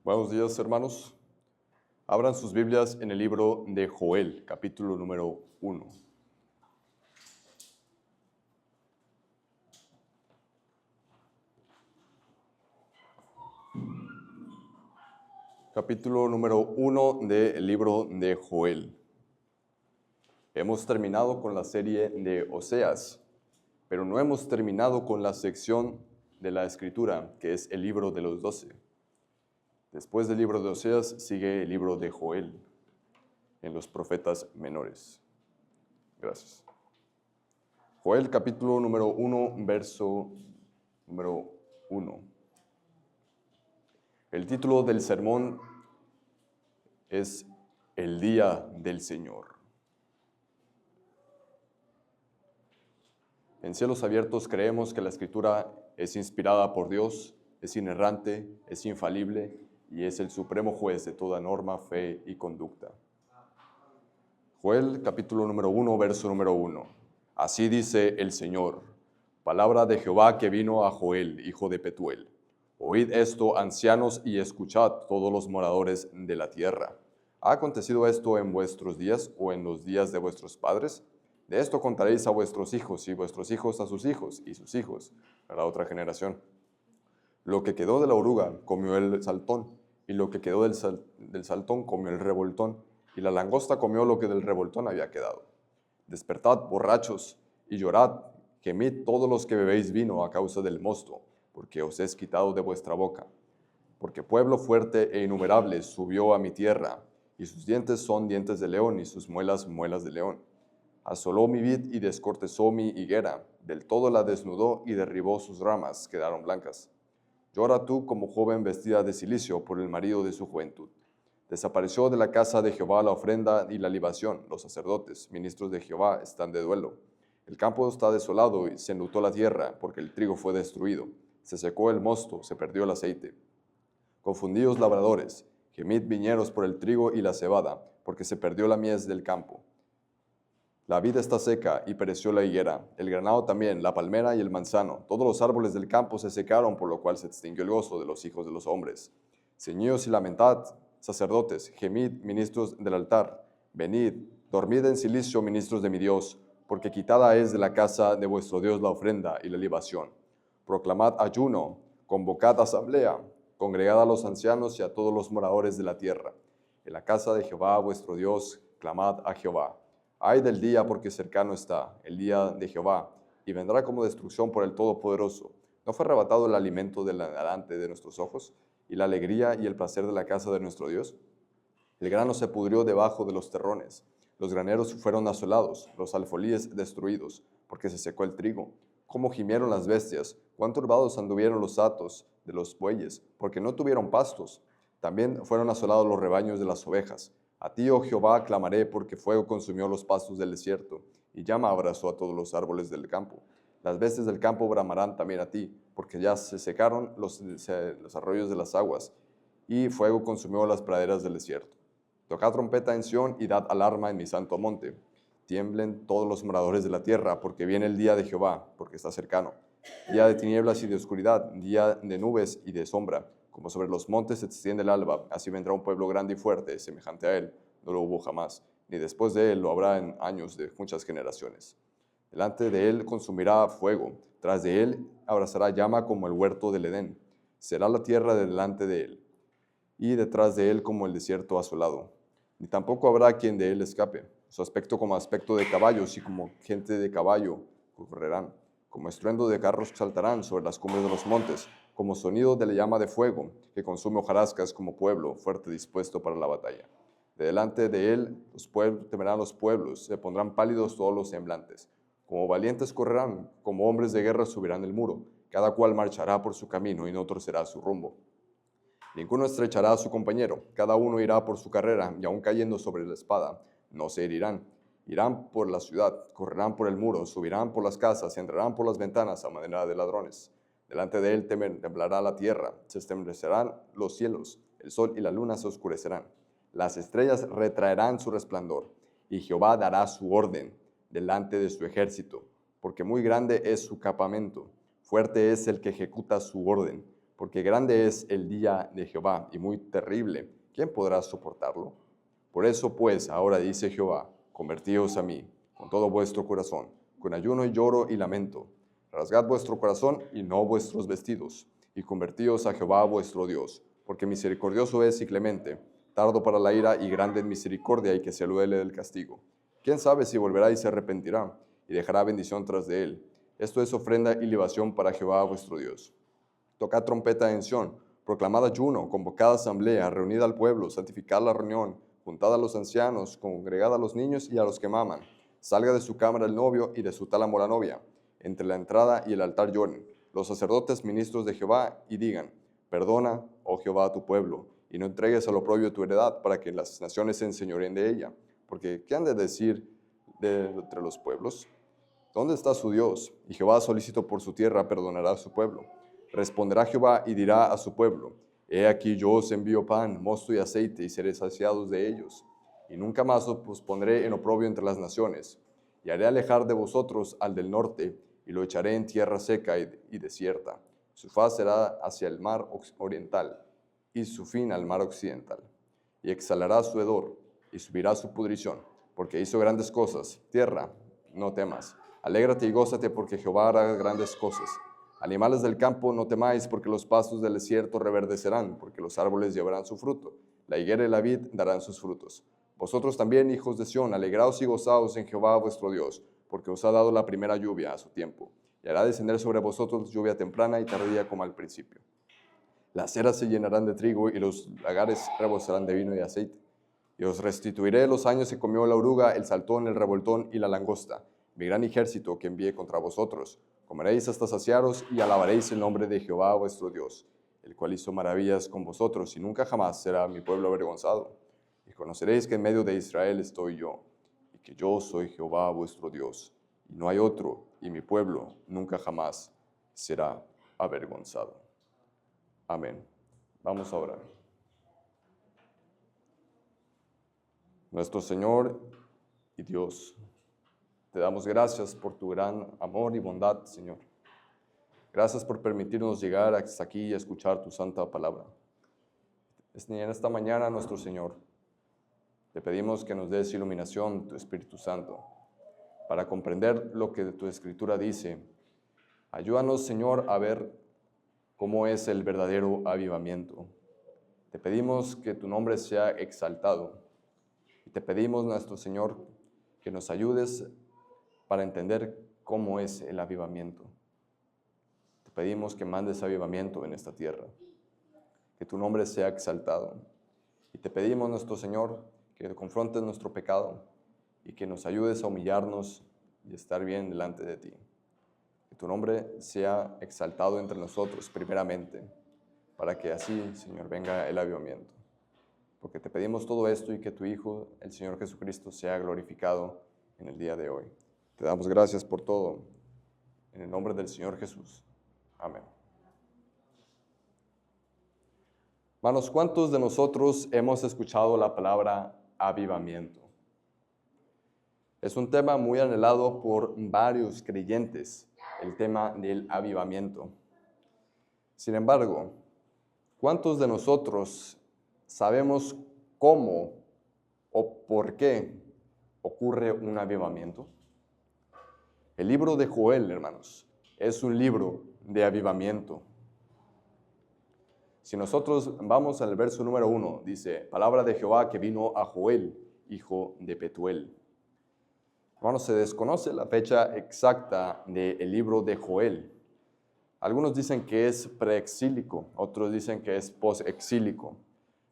Buenos días, hermanos. Abran sus Biblias en el libro de Joel, capítulo número 1. Capítulo número 1 del libro de Joel. Hemos terminado con la serie de Oseas, pero no hemos terminado con la sección de la Escritura, que es el libro de los 12. Después del libro de Oseas sigue el libro de Joel, en los profetas menores. Gracias. Joel capítulo número 1, verso número 1. El título del sermón es El día del Señor. En Cielos Abiertos creemos que la Escritura es inspirada por Dios, es inerrante, es infalible y es el supremo juez de toda norma, fe y conducta. Joel capítulo número 1, verso número 1. Así dice el Señor, palabra de Jehová que vino a Joel, hijo de Petuel. Oíd esto, ancianos, y escuchad todos los moradores de la tierra. ¿Ha acontecido esto en vuestros días o en los días de vuestros padres? De esto contaréis a vuestros hijos y vuestros hijos a sus hijos y sus hijos a la otra generación. Lo que quedó de la oruga comió el saltón, y lo que quedó del saltón comió el revoltón, y la langosta comió lo que del revoltón había quedado. Despertad, borrachos, y llorad, gemid todos los que bebéis vino a causa del mosto, porque os es quitado de vuestra boca. Porque pueblo fuerte e innumerable subió a mi tierra, y sus dientes son dientes de león, y sus muelas muelas de león. Asoló mi vid y descortezó mi higuera, del todo la desnudó y derribó sus ramas, quedaron blancas. Llora tú como joven vestida de cilicio por el marido de su juventud. Desapareció de la casa de Jehová la ofrenda y la libación. Los sacerdotes, ministros de Jehová, están de duelo. El campo está desolado y se enlutó la tierra, porque el trigo fue destruido. Se secó el mosto, se perdió el aceite. Confundíos labradores, gemid viñeros por el trigo y la cebada, porque se perdió la mies del campo. La vid está seca y pereció la higuera, el granado también, la palmera y el manzano. Todos los árboles del campo se secaron, por lo cual se extinguió el gozo de los hijos de los hombres. Ceñíos y lamentad, sacerdotes, gemid, ministros del altar. Venid, dormid en silicio, ministros de mi Dios, porque quitada es de la casa de vuestro Dios la ofrenda y la libación. Proclamad ayuno, convocad asamblea, congregad a los ancianos y a todos los moradores de la tierra. En la casa de Jehová vuestro Dios, clamad a Jehová. Ay del día, porque cercano está, el día de Jehová, y vendrá como destrucción por el Todopoderoso. ¿No fue arrebatado el alimento delante de nuestros ojos, y la alegría y el placer de la casa de nuestro Dios? El grano se pudrió debajo de los terrones, los graneros fueron asolados, los alfolíes destruidos, porque se secó el trigo. Cómo gimieron las bestias, cuán turbados anduvieron los hatos de los bueyes, porque no tuvieron pastos. También fueron asolados los rebaños de las ovejas. A ti, oh Jehová, clamaré, porque fuego consumió los pastos del desierto, y llama abrazó a todos los árboles del campo. Las bestias del campo bramarán también a ti, porque ya se secaron los arroyos de las aguas, y fuego consumió las praderas del desierto. Tocad trompeta en Sión y dad alarma en mi santo monte. Tiemblen todos los moradores de la tierra, porque viene el día de Jehová, porque está cercano. Día de tinieblas y de oscuridad, día de nubes y de sombra. Como sobre los montes se extiende el alba, así vendrá un pueblo grande y fuerte, semejante a él. No lo hubo jamás, ni después de él lo habrá en años de muchas generaciones. Delante de él consumirá fuego, tras de él abrazará llama como el huerto del Edén. Será la tierra de delante de él, y detrás de él como el desierto asolado. Ni tampoco habrá quien de él escape. Su aspecto como aspecto de caballos, y como gente de caballo correrán. Como estruendo de carros saltarán sobre las cumbres de los montes, como sonido de la llama de fuego, que consume hojarascas como pueblo fuerte dispuesto para la batalla. De delante de él temerán los pueblos, se pondrán pálidos todos los semblantes. Como valientes correrán, como hombres de guerra subirán el muro. Cada cual marchará por su camino y no torcerá su rumbo. Ninguno estrechará a su compañero, cada uno irá por su carrera, y aun cayendo sobre la espada, no se herirán. Irán por la ciudad, correrán por el muro, subirán por las casas, entrarán por las ventanas a manera de ladrones. Delante de él temblará la tierra, se estremecerán los cielos, el sol y la luna se oscurecerán. Las estrellas retraerán su resplandor, y Jehová dará su orden delante de su ejército, porque muy grande es su campamento, fuerte es el que ejecuta su orden. porque grande es el día de Jehová y muy terrible. ¿Quién podrá soportarlo? Por eso, pues, ahora dice Jehová, convertíos a mí con todo vuestro corazón, con ayuno y lloro y lamento. Rasgad vuestro corazón y no vuestros vestidos, y convertíos a Jehová vuestro Dios, porque misericordioso es y clemente, tardo para la ira y grande en misericordia y que se duele del castigo. ¿Quién sabe si volverá y se arrepentirá y dejará bendición tras de él? Esto es ofrenda y libación para Jehová vuestro Dios. Tocad trompeta en Sión, proclamad ayuno, convocad asamblea, reunid al pueblo, santificad la reunión, juntad a los ancianos, congregad a los niños y a los que maman. Salga de su cámara el novio y de su tálamo la novia. Entre la entrada y el altar lloren los sacerdotes ministros de Jehová y digan, perdona, oh Jehová, a tu pueblo, y no entregues al oprobio tu heredad para que las naciones se enseñoreen de ella. Porque, ¿qué han de decir entre los pueblos? ¿Dónde está su Dios? Y Jehová, solícito por su tierra, perdonará a su pueblo. Responderá Jehová y dirá a su pueblo, he aquí yo os envío pan, mosto y aceite, y seré saciados de ellos. Y nunca más os pondré en oprobio entre las naciones. Y haré alejar de vosotros al del norte, y lo echaré en tierra seca y desierta. Su faz será hacia el mar oriental, y su fin al mar occidental. Y exhalará su hedor, y subirá su pudrición, porque hizo grandes cosas. Tierra, no temas. Alégrate y gózate, porque Jehová hará grandes cosas. Animales del campo, no temáis, porque los pastos del desierto reverdecerán, porque los árboles llevarán su fruto. La higuera y la vid darán sus frutos. Vosotros también, hijos de Sión, alegraos y gozaos en Jehová vuestro Dios, porque os ha dado la primera lluvia a su tiempo, y hará descender sobre vosotros lluvia temprana y tardía como al principio. Las eras se llenarán de trigo, y los lagares rebosarán de vino y aceite. Y os restituiré los años que comió la oruga, el saltón, el revoltón y la langosta, mi gran ejército que envié contra vosotros. Comeréis hasta saciaros y alabaréis el nombre de Jehová vuestro Dios, el cual hizo maravillas con vosotros, y nunca jamás será mi pueblo avergonzado. Y conoceréis que en medio de Israel estoy yo, y que yo soy Jehová vuestro Dios, y no hay otro, y mi pueblo nunca jamás será avergonzado. Amén. Vamos a orar. Nuestro Señor y Dios, te damos gracias por tu gran amor y bondad, Señor. Gracias por permitirnos llegar hasta aquí y escuchar tu santa palabra. En esta mañana, nuestro Señor, te pedimos que nos des iluminación, tu Espíritu Santo, para comprender lo que tu Escritura dice. Ayúdanos, Señor, a ver cómo es el verdadero avivamiento. Te pedimos que tu nombre sea exaltado. Y te pedimos, nuestro Señor, que nos ayudes para entender cómo es el avivamiento. Te pedimos que mandes avivamiento en esta tierra, que tu nombre sea exaltado. Y te pedimos, nuestro Señor, que confrontes nuestro pecado y que nos ayudes a humillarnos y estar bien delante de ti. Que tu nombre sea exaltado entre nosotros primeramente, para que así, Señor, venga el avivamiento. Porque te pedimos todo esto y que tu Hijo, el Señor Jesucristo, sea glorificado en el día de hoy. Te damos gracias por todo, en el nombre del Señor Jesús. Amén. Hermanos, ¿cuántos de nosotros hemos escuchado la palabra avivamiento? Es un tema muy anhelado por varios creyentes, el tema del avivamiento. Sin embargo, ¿cuántos de nosotros sabemos cómo o por qué ocurre un avivamiento? El libro de Joel, hermanos, es un libro de avivamiento. Si nosotros vamos al verso número 1, dice, palabra de Jehová que vino a Joel, hijo de Petuel. Hermanos, se desconoce la fecha exacta del libro de Joel. Algunos dicen que es preexílico, otros dicen que es posexílico.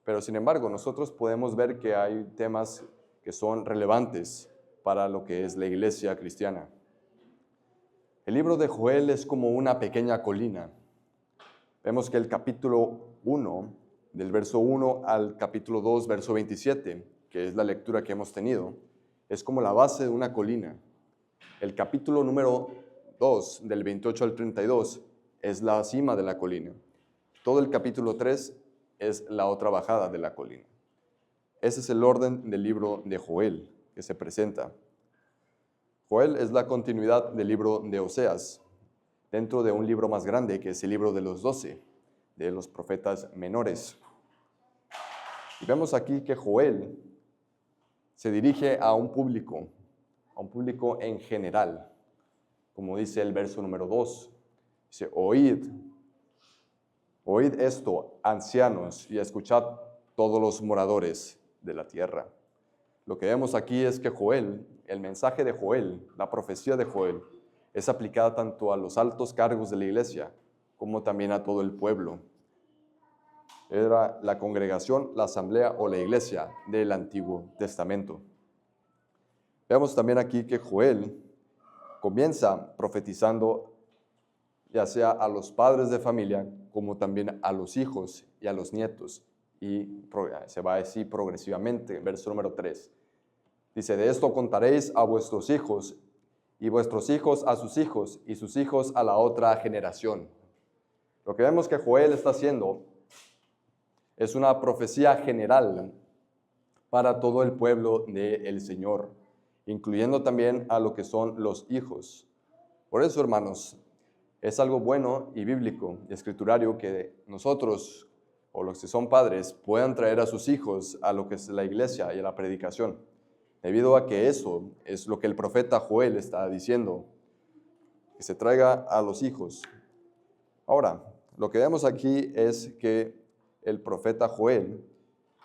Pero sin embargo, nosotros podemos ver que hay temas que son relevantes para lo que es la iglesia cristiana. El libro de Joel es como una pequeña colina. Vemos que el capítulo 1, del verso 1 al capítulo 2, verso 27, que es la lectura que hemos tenido, es como la base de una colina. El capítulo número 2, del 28 al 32, es la cima de la colina. Todo el capítulo 3 es la otra bajada de la colina. Ese es el orden del libro de Joel que se presenta. Joel es la continuidad del libro de Oseas, dentro de un libro más grande que es el libro de los 12, de los profetas menores. Y vemos aquí que Joel se dirige a un público en general, como dice el verso número 2. Dice, oíd esto, ancianos, y escuchad todos los moradores de la tierra. Lo que vemos aquí es que Joel, el mensaje de Joel, la profecía de Joel, es aplicada tanto a los altos cargos de la iglesia como también a todo el pueblo. Era la congregación, la asamblea o la iglesia del Antiguo Testamento. Vemos también aquí que Joel comienza profetizando ya sea a los padres de familia como también a los hijos y a los nietos. Y se va así progresivamente. Verso número 3. Dice, de esto contaréis a vuestros hijos y vuestros hijos a sus hijos y sus hijos a la otra generación. Lo que vemos que Joel está haciendo es una profecía general para todo el pueblo del Señor, incluyendo también a lo que son los hijos. Por eso, hermanos, es algo bueno y bíblico y escriturario que nosotros, o los que son padres, puedan traer a sus hijos a lo que es la iglesia y a la predicación, debido a que eso es lo que el profeta Joel está diciendo, que se traiga a los hijos. Ahora, lo que vemos aquí es que el profeta Joel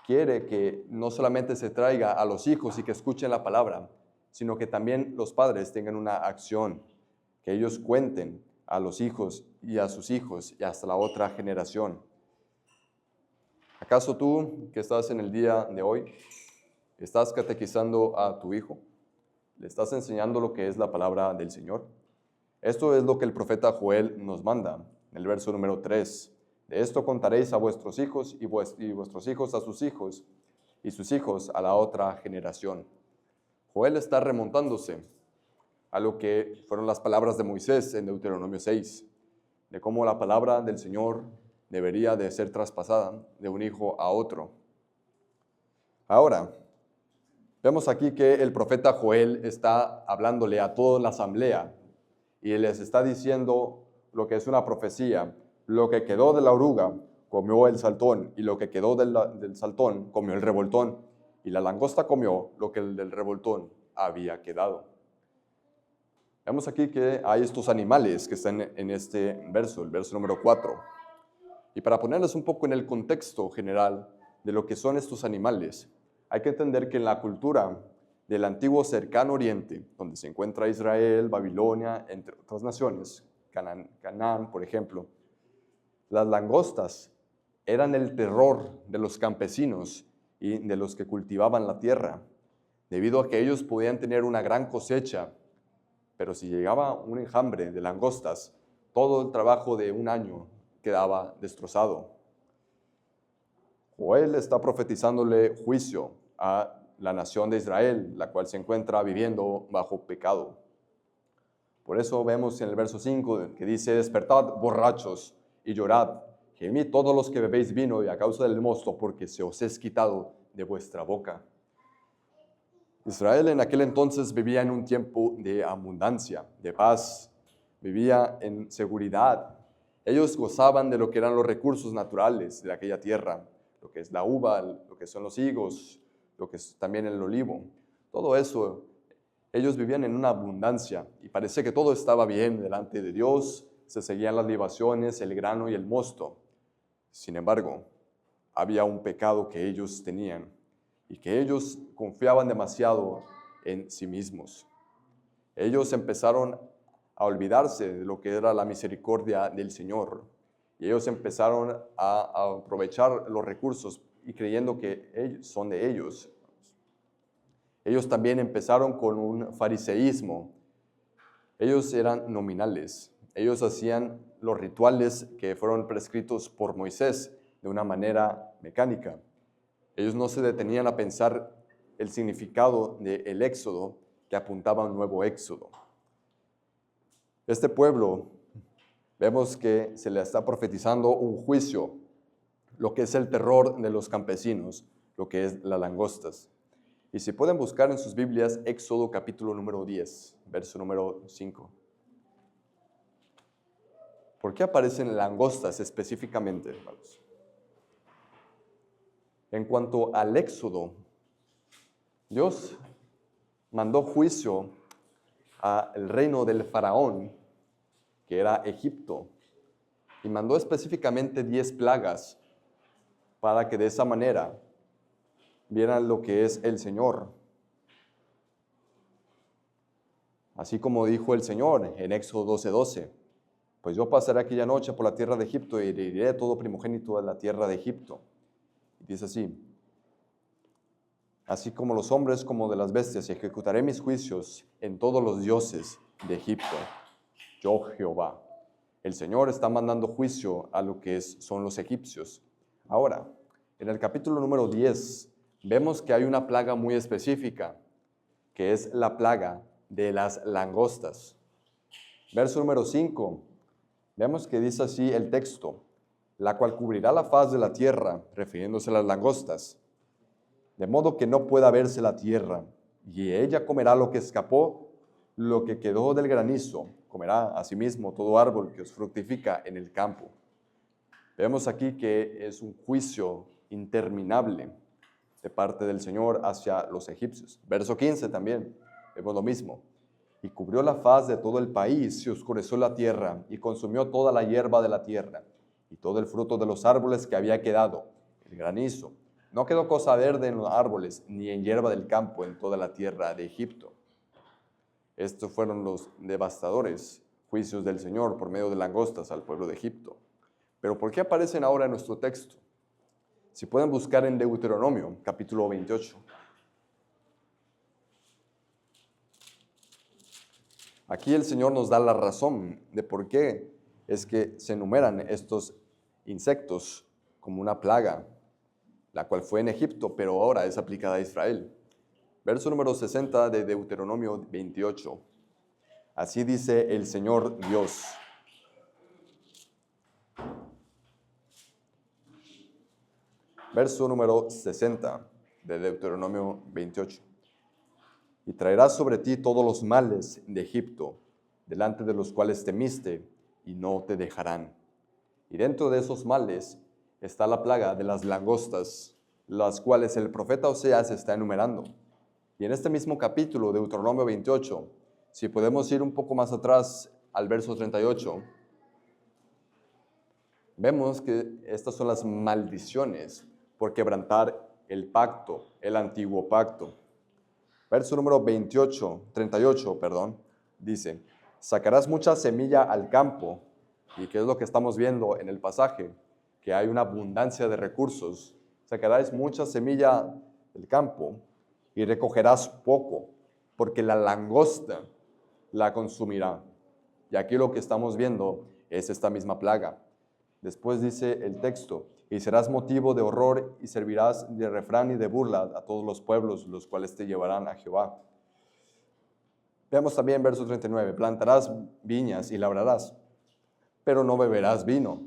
quiere que no solamente se traiga a los hijos y que escuchen la palabra, sino que también los padres tengan una acción, que ellos cuenten a los hijos y a sus hijos y hasta la otra generación. ¿Acaso tú que estás en el día de hoy, estás catequizando a tu hijo? ¿Le estás enseñando lo que es la palabra del Señor? Esto es lo que el profeta Joel nos manda en el verso número 3. De esto contaréis a vuestros hijos y vuestros hijos a sus hijos y sus hijos a la otra generación. Joel está remontándose a lo que fueron las palabras de Moisés en Deuteronomio 6, de cómo la palabra del Señor debería de ser traspasada de un hijo a otro. Ahora, vemos aquí que el profeta Joel está hablándole a toda la asamblea y les está diciendo lo que es una profecía. Lo que quedó de la oruga comió el saltón, y lo que quedó del saltón comió el revoltón, y la langosta comió lo que el del revoltón había quedado. Vemos aquí que hay estos animales que están en este verso, el verso número 4. Y para ponerles un poco en el contexto general de lo que son estos animales, hay que entender que en la cultura del antiguo cercano oriente, donde se encuentra Israel, Babilonia, entre otras naciones, Canaán, por ejemplo, las langostas eran el terror de los campesinos y de los que cultivaban la tierra, debido a que ellos podían tener una gran cosecha, pero si llegaba un enjambre de langostas, todo el trabajo de un año quedaba destrozado. Joel está profetizándole juicio a la nación de Israel, la cual se encuentra viviendo bajo pecado. Por eso vemos en el verso 5 que dice, despertad borrachos y llorad, gemid todos los que bebéis vino y a causa del mosto, porque se os es quitado de vuestra boca. Israel en aquel entonces vivía en un tiempo de abundancia, de paz, vivía en seguridad. Ellos gozaban de lo que eran los recursos naturales de aquella tierra, lo que es la uva, lo que son los higos, lo que es también el olivo. Todo eso, ellos vivían en una abundancia y parece que todo estaba bien delante de Dios, se seguían las libaciones, el grano y el mosto. Sin embargo, había un pecado que ellos tenían y que ellos confiaban demasiado en sí mismos. Ellos empezaron a olvidarse de lo que era la misericordia del Señor y ellos empezaron a aprovechar los recursos y creyendo que ellos son de ellos. Ellos también empezaron con un fariseísmo. Ellos eran nominales. Ellos hacían los rituales que fueron prescritos por Moisés de una manera mecánica. Ellos no se detenían a pensar el significado del éxodo que apuntaba a un nuevo éxodo. Este pueblo, vemos que se le está profetizando un juicio, lo que es el terror de los campesinos, lo que es las langostas. Y si pueden buscar en sus Biblias, Éxodo capítulo número 10, verso número 5. ¿Por qué aparecen langostas específicamente, hermanos? En cuanto al Éxodo, Dios mandó juicio al reino del faraón, que era Egipto, y mandó específicamente 10 plagas para que de esa manera vieran lo que es el Señor. Así como dijo el Señor en Éxodo 12:12, pues yo pasaré aquella noche por la tierra de Egipto y heriré todo primogénito de la tierra de Egipto. Y dice así como los hombres como de las bestias, y ejecutaré mis juicios en todos los dioses de Egipto. Yo, Jehová. El Señor está mandando juicio a lo que son los egipcios. Ahora, en el capítulo número 10, vemos que hay una plaga muy específica, que es la plaga de las langostas. Verso número 5, vemos que dice así el texto, la cual cubrirá la faz de la tierra, refiriéndose a las langostas, de modo que no pueda verse la tierra, y ella comerá lo que escapó, lo que quedó del granizo, comerá asimismo todo árbol que os fructifica en el campo. Vemos aquí que es un juicio interminable de parte del Señor hacia los egipcios. Verso 15 también, vemos lo mismo. Y cubrió la faz de todo el país y oscureció la tierra y consumió toda la hierba de la tierra y todo el fruto de los árboles que había quedado, el granizo. No quedó cosa verde en los árboles ni en hierba del campo en toda la tierra de Egipto. Estos fueron los devastadores juicios del Señor por medio de langostas al pueblo de Egipto. Pero ¿por qué aparecen ahora en nuestro texto? Si pueden buscar en Deuteronomio, capítulo 28. Aquí el Señor nos da la razón de por qué es que se enumeran estos insectos como una plaga, la cual fue en Egipto, pero ahora es aplicada a Israel. Verso número 60 de Deuteronomio 28. Así dice el Señor Dios. Verso número 60 de Deuteronomio 28. Y traerás sobre ti todos los males de Egipto, delante de los cuales temiste, y no te dejarán. Y dentro de esos males está la plaga de las langostas, las cuales el profeta Oseas está enumerando. Y en este mismo capítulo de Deuteronomio 28, si podemos ir un poco más atrás al verso 38, vemos que estas son las maldiciones por quebrantar el pacto, el antiguo pacto. Verso número 38, dice, sacarás mucha semilla al campo, y que es lo que estamos viendo en el pasaje, que hay una abundancia de recursos. Sacarás mucha semilla del campo y recogerás poco, porque la langosta la consumirá. Y aquí lo que estamos viendo es esta misma plaga. Después dice el texto, y serás motivo de horror y servirás de refrán y de burla a todos los pueblos, los cuales te llevarán a Jehová. Veamos también verso 39, plantarás viñas y labrarás, pero no beberás vino,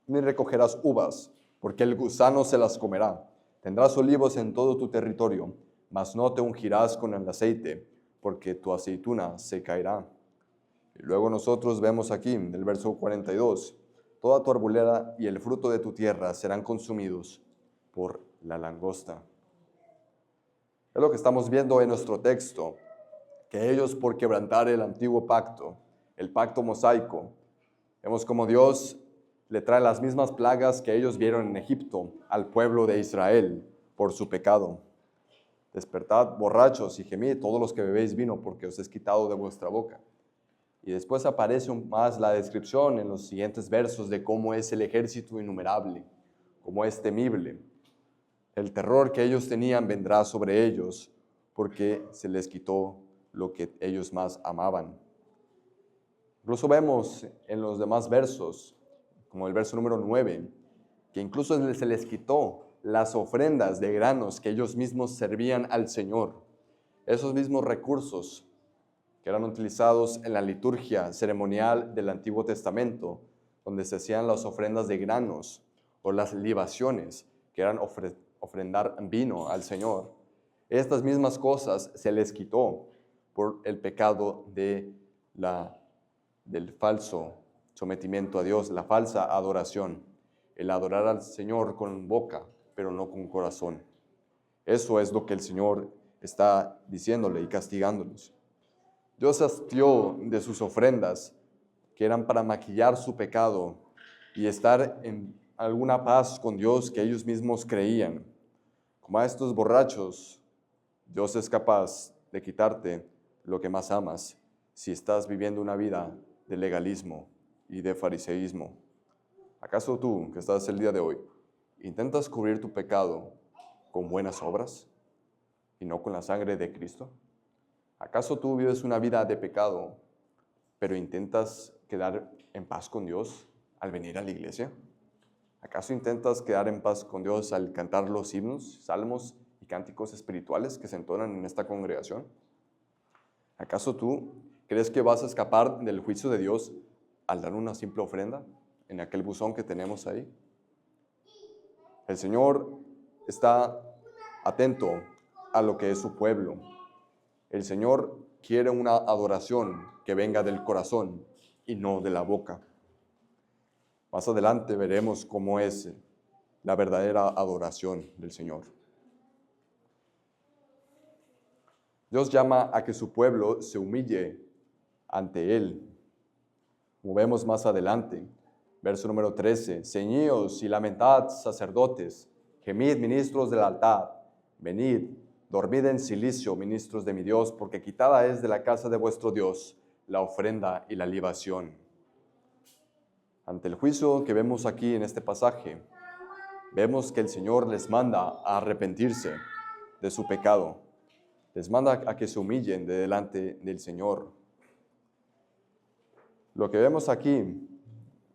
ni recogerás uvas, porque el gusano se las comerá. Tendrás olivos en todo tu territorio, mas no te ungirás con el aceite, porque tu aceituna se caerá. Y luego nosotros vemos aquí, del verso 42, toda tu arboleda y el fruto de tu tierra serán consumidos por la langosta. Es lo que estamos viendo en nuestro texto, que ellos por quebrantar el antiguo pacto, el pacto mosaico, vemos como Dios le trae las mismas plagas que ellos vieron en Egipto al pueblo de Israel por su pecado. Despertad borrachos y gemid todos los que bebéis vino, porque os es quitado de vuestra boca. Y después aparece más la descripción en los siguientes versos de cómo es el ejército innumerable, cómo es temible. El terror que ellos tenían vendrá sobre ellos porque se les quitó lo que ellos más amaban. Incluso vemos en los demás versos, como el verso número 9, que incluso se les quitó las ofrendas de granos que ellos mismos servían al Señor. Esos mismos recursos que eran utilizados en la liturgia ceremonial del Antiguo Testamento, donde se hacían las ofrendas de granos o las libaciones, que eran ofrendar vino al Señor. Estas mismas cosas se les quitó por el pecado del falso sometimiento a Dios, la falsa adoración, el adorar al Señor con boca, pero no con corazón. Eso es lo que el Señor está diciéndole y castigándolos. Dios hastió de sus ofrendas, que eran para maquillar su pecado y estar en alguna paz con Dios que ellos mismos creían. Como a estos borrachos, Dios es capaz de quitarte lo que más amas si estás viviendo una vida de legalismo y de fariseísmo. ¿Acaso tú, que estás el día de hoy, intentas cubrir tu pecado con buenas obras y no con la sangre de Cristo? ¿Acaso tú vives una vida de pecado, pero intentas quedar en paz con Dios al venir a la iglesia? ¿Acaso intentas quedar en paz con Dios al cantar los himnos, salmos y cánticos espirituales que se entonan en esta congregación? ¿Acaso tú crees que vas a escapar del juicio de Dios al dar una simple ofrenda en aquel buzón que tenemos ahí? El Señor está atento a lo que es su pueblo. El Señor quiere una adoración que venga del corazón y no de la boca. Más adelante veremos cómo es la verdadera adoración del Señor. Dios llama a que su pueblo se humille ante Él. Como vemos más adelante, verso número 13, ceñíos y lamentad, sacerdotes, gemid, ministros del altar, venid, dormid en silicio, ministros de mi Dios, porque quitada es de la casa de vuestro Dios la ofrenda y la libación. Ante el juicio que vemos aquí en este pasaje, vemos que el Señor les manda a arrepentirse de su pecado. Les manda a que se humillen de delante del Señor. Lo que vemos aquí,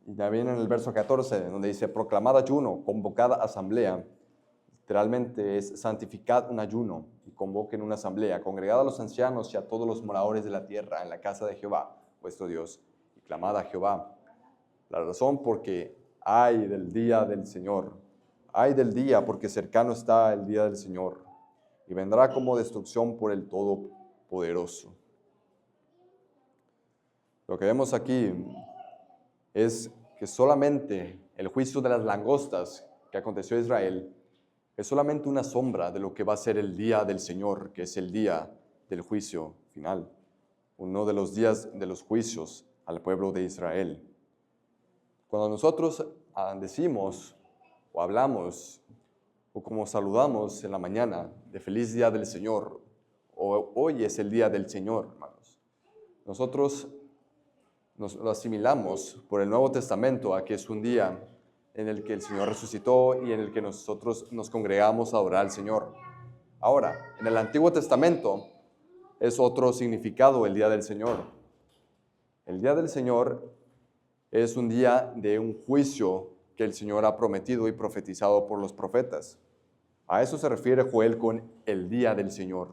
y también en el verso 14, donde dice, proclamad ayuno, convocad asamblea, literalmente es santificad un ayuno y convoquen una asamblea, congregad a los ancianos y a todos los moradores de la tierra en la casa de Jehová, vuestro Dios, y clamad a Jehová. La razón porque ay del día del Señor, ay del día porque cercano está el día del Señor y vendrá como destrucción por el Todopoderoso. Lo que vemos aquí es que solamente el juicio de las langostas que aconteció a Israel es solamente una sombra de lo que va a ser el día del Señor, que es el día del juicio final, uno de los días de los juicios al pueblo de Israel. Cuando nosotros decimos o hablamos o como saludamos en la mañana de feliz día del Señor, o hoy es el día del Señor, hermanos, nosotros nos lo asimilamos por el Nuevo Testamento a que es un día en el que el Señor resucitó y en el que nosotros nos congregamos a adorar al Señor. Ahora, en el Antiguo Testamento es otro significado el día del Señor. El día del Señor es un día de un juicio que el Señor ha prometido y profetizado por los profetas. A eso se refiere Joel con el día del Señor,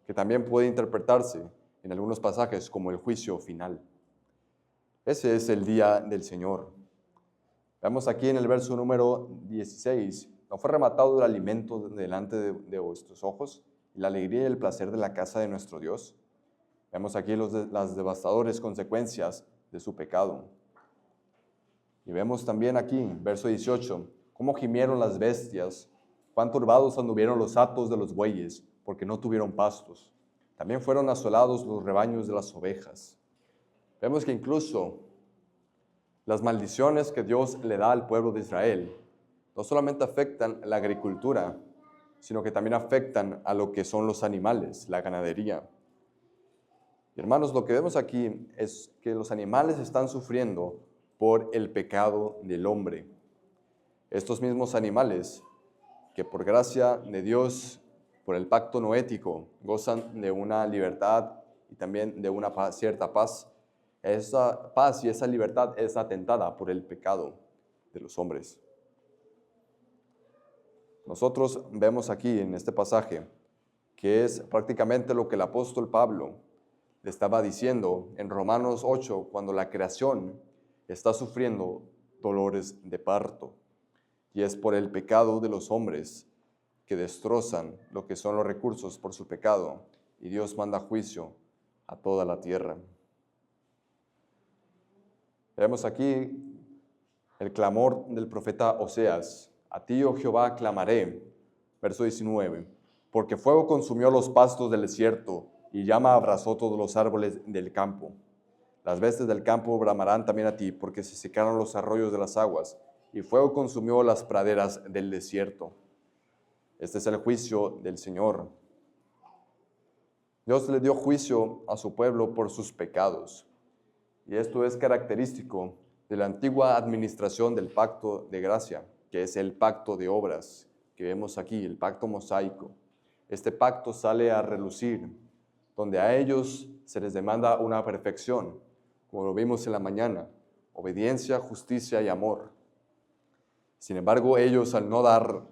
que también puede interpretarse en algunos pasajes como el juicio final. Ese es el día del Señor. Vemos aquí en el verso número 16, ¿no fue rematado el alimento delante de vuestros ojos y la alegría y el placer de la casa de nuestro Dios? Vemos aquí las devastadoras consecuencias de su pecado. Y vemos también aquí, verso 18, cómo gimieron las bestias, cuán turbados anduvieron los hatos de los bueyes, porque no tuvieron pastos. También fueron asolados los rebaños de las ovejas. Vemos que incluso las maldiciones que Dios le da al pueblo de Israel no solamente afectan la agricultura, sino que también afectan a lo que son los animales, la ganadería. Y hermanos, lo que vemos aquí es que los animales están sufriendo por el pecado del hombre. Estos mismos animales que por gracia de Dios, por el pacto noético, gozan de una libertad y también de una cierta paz. Esa paz y esa libertad es atentada por el pecado de los hombres. Nosotros vemos aquí en este pasaje que es prácticamente lo que el apóstol Pablo le estaba diciendo en Romanos 8, cuando la creación está sufriendo dolores de parto. Y es por el pecado de los hombres que destrozan lo que son los recursos por su pecado. Y Dios manda juicio a toda la tierra. Vemos aquí el clamor del profeta Oseas. A ti, oh Jehová, clamaré. Verso 19. Porque fuego consumió los pastos del desierto y llama abrazó todos los árboles del campo. Las bestias del campo bramarán también a ti, porque se secaron los arroyos de las aguas, y fuego consumió las praderas del desierto. Este es el juicio del Señor. Dios le dio juicio a su pueblo por sus pecados. Y esto es característico de la antigua administración del pacto de gracia, que es el pacto de obras, que vemos aquí, el pacto mosaico. Este pacto sale a relucir, donde a ellos se les demanda una perfección, como lo vimos en la mañana, obediencia, justicia y amor. Sin embargo, ellos al no dar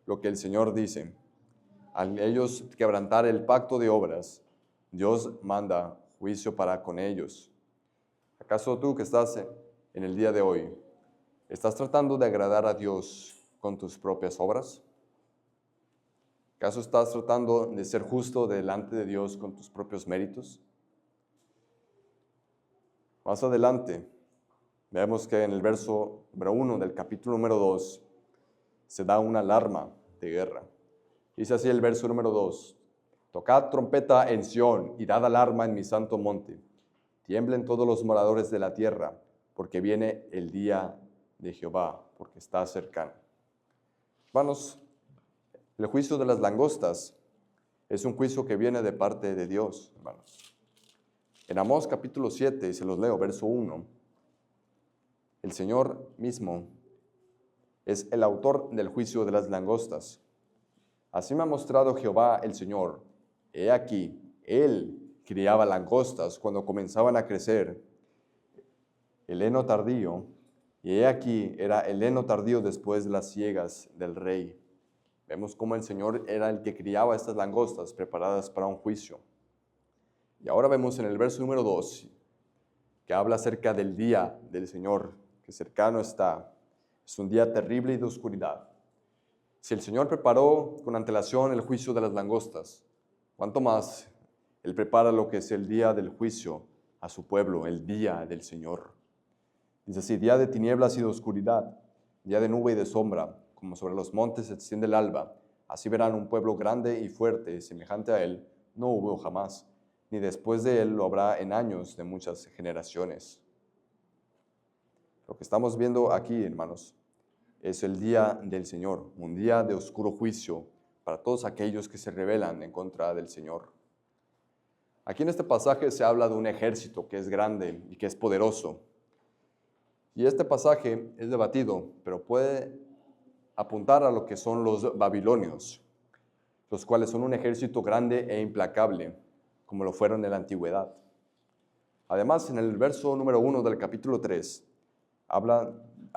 lo que el Señor dice, al ellos quebrantar el pacto de obras, Dios manda juicio para con ellos. ¿Acaso tú que estás en el día de hoy, estás tratando de agradar a Dios con tus propias obras? ¿Acaso estás tratando de ser justo delante de Dios con tus propios méritos? Más adelante, vemos que en el verso número 1 del capítulo número 2 se da una alarma de guerra. Dice así el verso número 2. Tocad trompeta en Sión y dad alarma en mi santo monte. Tiemblen todos los moradores de la tierra, porque viene el día de Jehová, porque está cercano. Hermanos, el juicio de las langostas es un juicio que viene de parte de Dios, hermanos. En Amós capítulo 7, y se los leo, verso 1, el Señor mismo es el autor del juicio de las langostas. Así me ha mostrado Jehová el Señor. He aquí, Él criaba langostas cuando comenzaban a crecer el heno tardío, y he aquí era el heno tardío después de las siegas del rey. Vemos cómo el Señor era el que criaba estas langostas preparadas para un juicio. Y ahora vemos en el verso número 2 que habla acerca del día del Señor, que cercano está. Es un día terrible y de oscuridad. Si el Señor preparó con antelación el juicio de las langostas, ¿cuánto más Él prepara lo que es el día del juicio a su pueblo, el día del Señor? Dice así, día de tinieblas y de oscuridad, día de nube y de sombra, como sobre los montes se extiende el alba. Así verán un pueblo grande y fuerte, semejante a él, no hubo jamás, ni después de él lo habrá en años de muchas generaciones. Lo que estamos viendo aquí, hermanos, es el día del Señor, un día de oscuro juicio para todos aquellos que se rebelan en contra del Señor. Aquí en este pasaje se habla de un ejército que es grande y que es poderoso. Y este pasaje es debatido, pero puede apuntar a lo que son los babilonios, los cuales son un ejército grande e implacable, como lo fueron en la antigüedad. Además, en el verso número 1 del capítulo 3, habla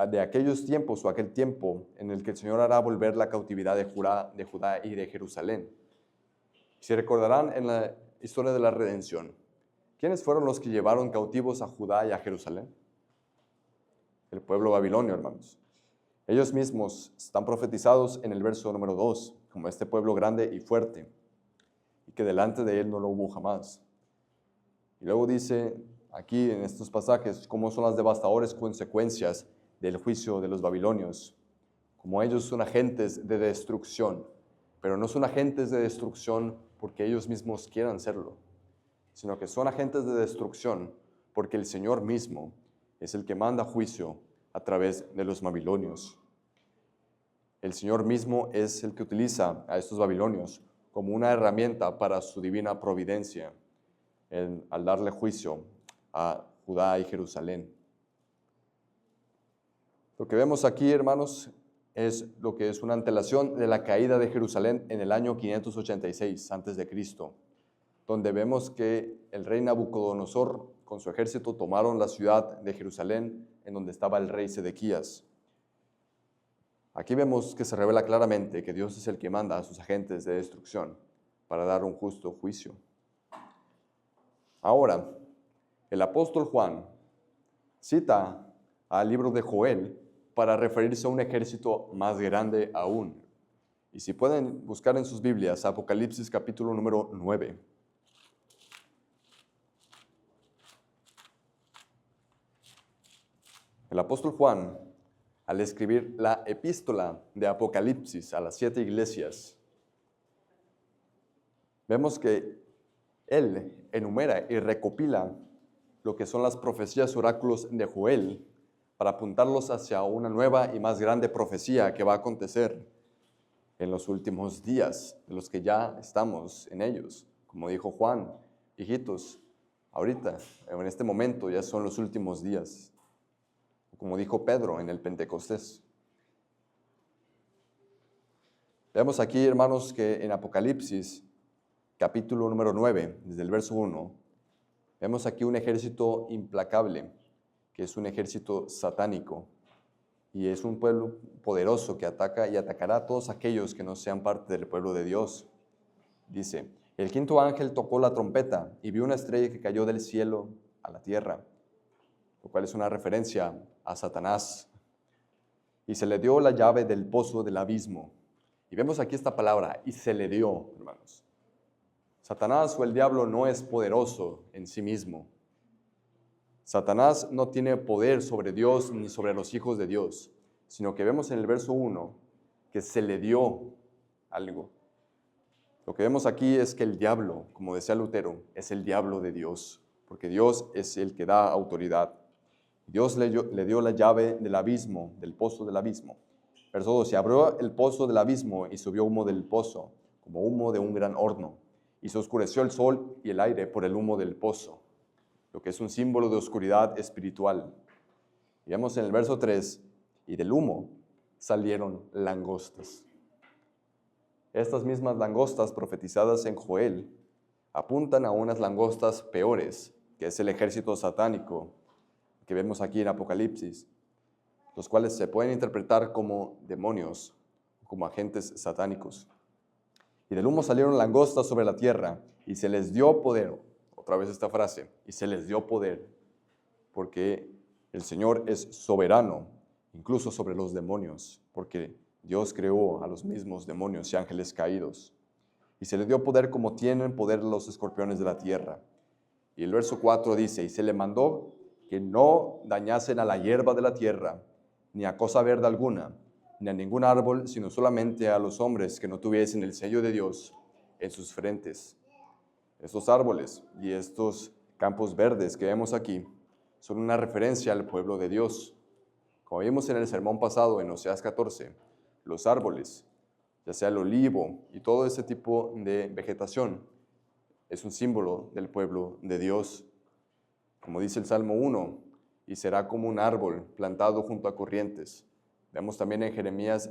de aquellos tiempos o aquel tiempo en el que el Señor hará volver la cautividad de Judá y de Jerusalén. Si recordarán en la historia de la redención, ¿quiénes fueron los que llevaron cautivos a Judá y a Jerusalén? El pueblo babilonio, hermanos. Ellos mismos están profetizados en el verso número 2, como este pueblo grande y fuerte, y que delante de él no lo hubo jamás. Y luego dice aquí en estos pasajes cómo son las devastadoras consecuencias del juicio de los babilonios, como ellos son agentes de destrucción, pero no son agentes de destrucción porque ellos mismos quieran serlo, sino que son agentes de destrucción porque el Señor mismo es el que manda juicio a través de los babilonios. El Señor mismo es el que utiliza a estos babilonios como una herramienta para su divina providencia al darle juicio a Judá y Jerusalén. Lo que vemos aquí, hermanos, es lo que es una antelación de la caída de Jerusalén en el año 586 a.C., donde vemos que el rey Nabucodonosor con su ejército tomaron la ciudad de Jerusalén en donde estaba el rey Sedequías. Aquí vemos que se revela claramente que Dios es el que manda a sus agentes de destrucción para dar un justo juicio. Ahora, el apóstol Juan cita al libro de Joel para referirse a un ejército más grande aún. Y si pueden buscar en sus Biblias, Apocalipsis capítulo número 9. El apóstol Juan, al escribir la epístola de Apocalipsis a las 7 iglesias, vemos que él enumera y recopila lo que son las profecías oráculos de Joel para apuntarlos hacia una nueva y más grande profecía que va a acontecer en los últimos días, de los que ya estamos en ellos. Como dijo Juan, hijitos, ahorita, en este momento, ya son los últimos días. Como dijo Pedro en el Pentecostés. Vemos aquí, hermanos, que en Apocalipsis, capítulo número 9, desde el verso 1, vemos aquí un ejército implacable, que es un ejército satánico, y es un pueblo poderoso que ataca y atacará a todos aquellos que no sean parte del pueblo de Dios. Dice, el quinto ángel tocó la trompeta y vio una estrella que cayó del cielo a la tierra, lo cual es una referencia a Satanás. Y se le dio la llave del pozo del abismo. Y vemos aquí esta palabra, y se le dio, hermanos. Satanás o el diablo no es poderoso en sí mismo. Satanás no tiene poder sobre Dios ni sobre los hijos de Dios, sino que vemos en el verso 1 que se le dio algo. Lo que vemos aquí es que el diablo, como decía Lutero, es el diablo de Dios, porque Dios es el que da autoridad. Dios le dio la llave del abismo, del pozo del abismo. Verso 2, se abrió el pozo del abismo y subió humo del pozo, como humo de un gran horno, y se oscureció el sol y el aire por el humo del pozo, lo que es un símbolo de oscuridad espiritual. Y vemos en el verso 3, y del humo salieron langostas. Estas mismas langostas profetizadas en Joel apuntan a unas langostas peores, que es el ejército satánico, que vemos aquí en Apocalipsis, los cuales se pueden interpretar como demonios, como agentes satánicos. Y del humo salieron langostas sobre la tierra, y se les dio poder, otra vez esta frase, y se les dio poder, porque el Señor es soberano, incluso sobre los demonios, porque Dios creó a los mismos demonios y ángeles caídos. Y se les dio poder como tienen poder los escorpiones de la tierra. Y el verso 4 dice, y se le mandó que no dañasen a la hierba de la tierra, ni a cosa verde alguna, ni a ningún árbol, sino solamente a los hombres que no tuviesen el sello de Dios en sus frentes. Estos árboles y estos campos verdes que vemos aquí son una referencia al pueblo de Dios. Como vimos en el sermón pasado en Oseas 14, los árboles, ya sea el olivo y todo ese tipo de vegetación, es un símbolo del pueblo de Dios. Como dice el Salmo 1, y será como un árbol plantado junto a corrientes. Vemos también en Jeremías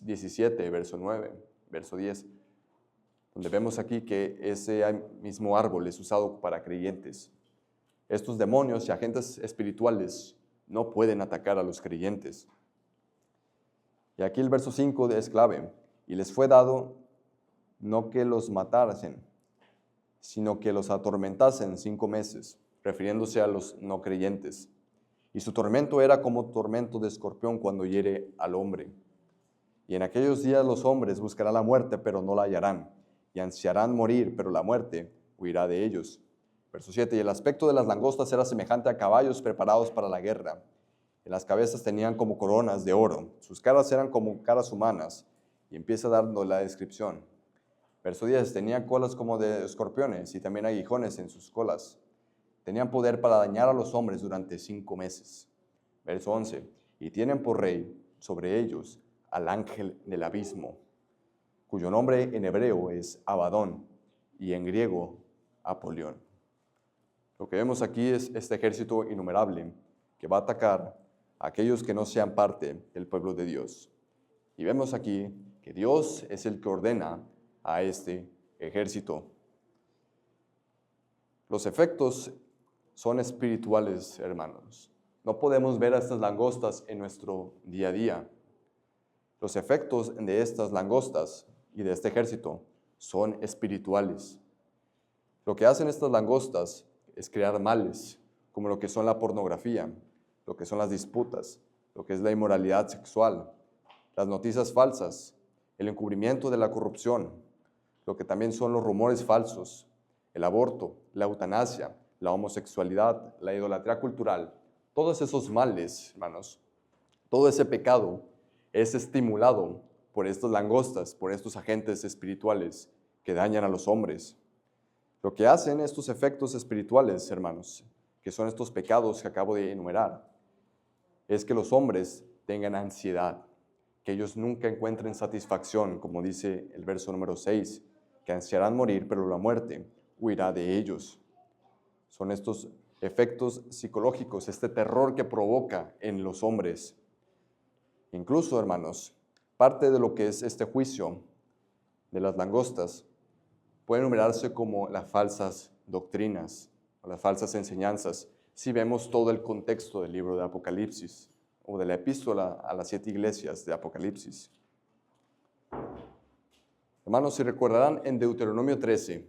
17, verso 9, verso 10, donde vemos aquí que ese mismo árbol es usado para creyentes. Estos demonios y agentes espirituales no pueden atacar a los creyentes. Y aquí el verso 5 es clave. Y les fue dado no que los matasen, sino que los atormentasen 5 meses, refiriéndose a los no creyentes. Y su tormento era como tormento de escorpión cuando hiere al hombre. Y en aquellos días los hombres buscarán la muerte, pero no la hallarán, y ansiarán morir, pero la muerte huirá de ellos. Verso 7, y el aspecto de las langostas era semejante a caballos preparados para la guerra. En las cabezas tenían como coronas de oro, sus caras eran como caras humanas, y empieza dando la descripción. Verso 10, tenían colas como de escorpiones y también aguijones en sus colas. Tenían poder para dañar a los hombres durante 5 meses. Verso 11, y tienen por rey sobre ellos al ángel del abismo, cuyo nombre en hebreo es Abadón y en griego Apolión. Lo que vemos aquí es este ejército innumerable que va a atacar a aquellos que no sean parte del pueblo de Dios. Y vemos aquí que Dios es el que ordena a este ejército. Los efectos son espirituales, hermanos. No podemos ver a estas langostas en nuestro día a día. Los efectos de estas langostas y de este ejército son espirituales. Lo que hacen estas langostas es crear males, como lo que son la pornografía, lo que son las disputas, lo que es la inmoralidad sexual, las noticias falsas, el encubrimiento de la corrupción, lo que también son los rumores falsos, el aborto, la eutanasia, la homosexualidad, la idolatría cultural, Todos esos males, hermanos, todo ese pecado es estimulado por estas langostas, por estos agentes espirituales que dañan a los hombres. Lo que hacen estos efectos espirituales, hermanos, que son estos pecados que acabo de enumerar, es que los hombres tengan ansiedad, que ellos nunca encuentren satisfacción, como dice el verso número 6, que ansiarán morir, pero la muerte huirá de ellos. Son estos efectos psicológicos, este terror que provoca en los hombres. Incluso, hermanos, parte de lo que es este juicio de las langostas puede enumerarse como las falsas doctrinas o las falsas enseñanzas, si vemos todo el contexto del libro de Apocalipsis o de la epístola a las 7 iglesias de Apocalipsis. Hermanos, si recordarán en Deuteronomio 13,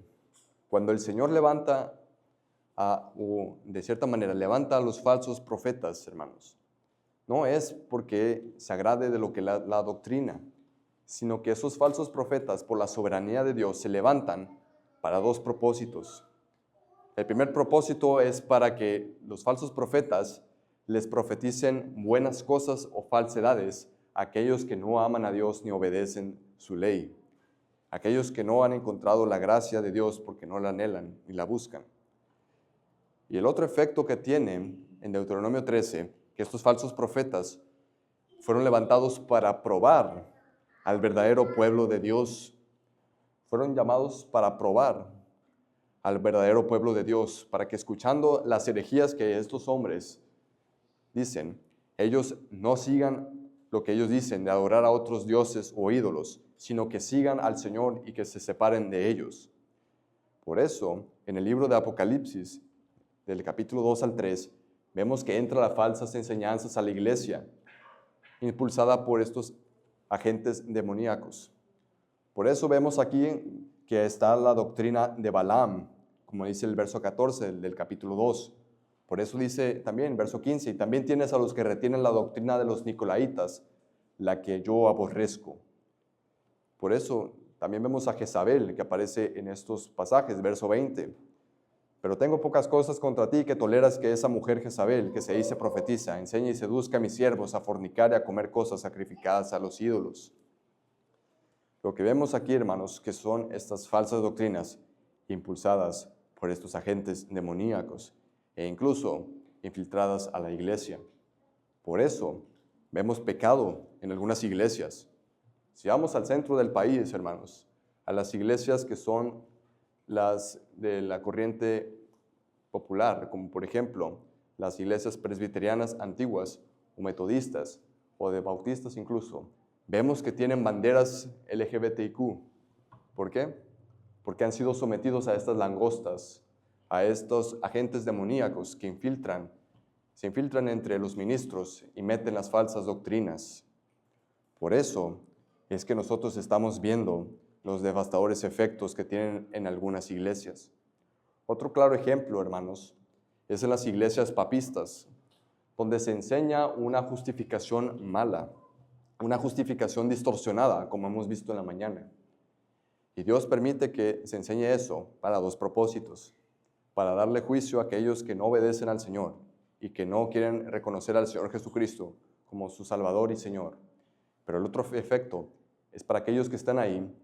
cuando el Señor levanta, o de cierta manera levanta a los falsos profetas, hermanos, no es porque se agrade de lo que la doctrina, sino que esos falsos profetas, por la soberanía de Dios, se levantan para dos propósitos. El primer propósito es para que los falsos profetas les profeticen buenas cosas o falsedades a aquellos que no aman a Dios ni obedecen su ley, aquellos que no han encontrado la gracia de Dios porque no la anhelan ni la buscan. Y el otro efecto que tiene en Deuteronomio 13, que estos falsos profetas fueron levantados para probar al verdadero pueblo de Dios. Fueron llamados para probar al verdadero pueblo de Dios, para que escuchando las herejías que estos hombres dicen, ellos no sigan lo que ellos dicen de adorar a otros dioses o ídolos, sino que sigan al Señor y que se separen de ellos. Por eso, en el libro de Apocalipsis, del capítulo 2 al 3, vemos que entra las falsas enseñanzas a la iglesia, impulsada por estos agentes demoníacos. Por eso vemos aquí que está la doctrina de Balaam, como dice el verso 14 del capítulo 2. Por eso dice también, verso 15, y también tienes a los que retienen la doctrina de los nicolaitas, la que yo aborrezco. Por eso también vemos a Jezabel, que aparece en estos pasajes, verso 20. Pero tengo pocas cosas contra ti, que toleras que esa mujer Jezabel, que se dice profetiza, enseñe y seduzca a mis siervos a fornicar y a comer cosas sacrificadas a los ídolos. Lo que vemos aquí, hermanos, que son estas falsas doctrinas impulsadas por estos agentes demoníacos e incluso infiltradas a la iglesia. Por eso vemos pecado en algunas iglesias. Si vamos al centro del país, hermanos, a las iglesias que son las de la corriente popular, como por ejemplo las iglesias presbiterianas antiguas o metodistas o de bautistas incluso, vemos que tienen banderas LGBTIQ. ¿Por qué? Porque han sido sometidos a estas langostas, a estos agentes demoníacos que se infiltran entre los ministros y meten las falsas doctrinas. Por eso es que nosotros estamos viendo los devastadores efectos que tienen en algunas iglesias. Otro claro ejemplo, hermanos, es en las iglesias papistas, donde se enseña una justificación mala, una justificación distorsionada, como hemos visto en la mañana. Y Dios permite que se enseñe eso para dos propósitos: para darle juicio a aquellos que no obedecen al Señor y que no quieren reconocer al Señor Jesucristo como su Salvador y Señor. Pero el otro efecto es para aquellos que están ahí,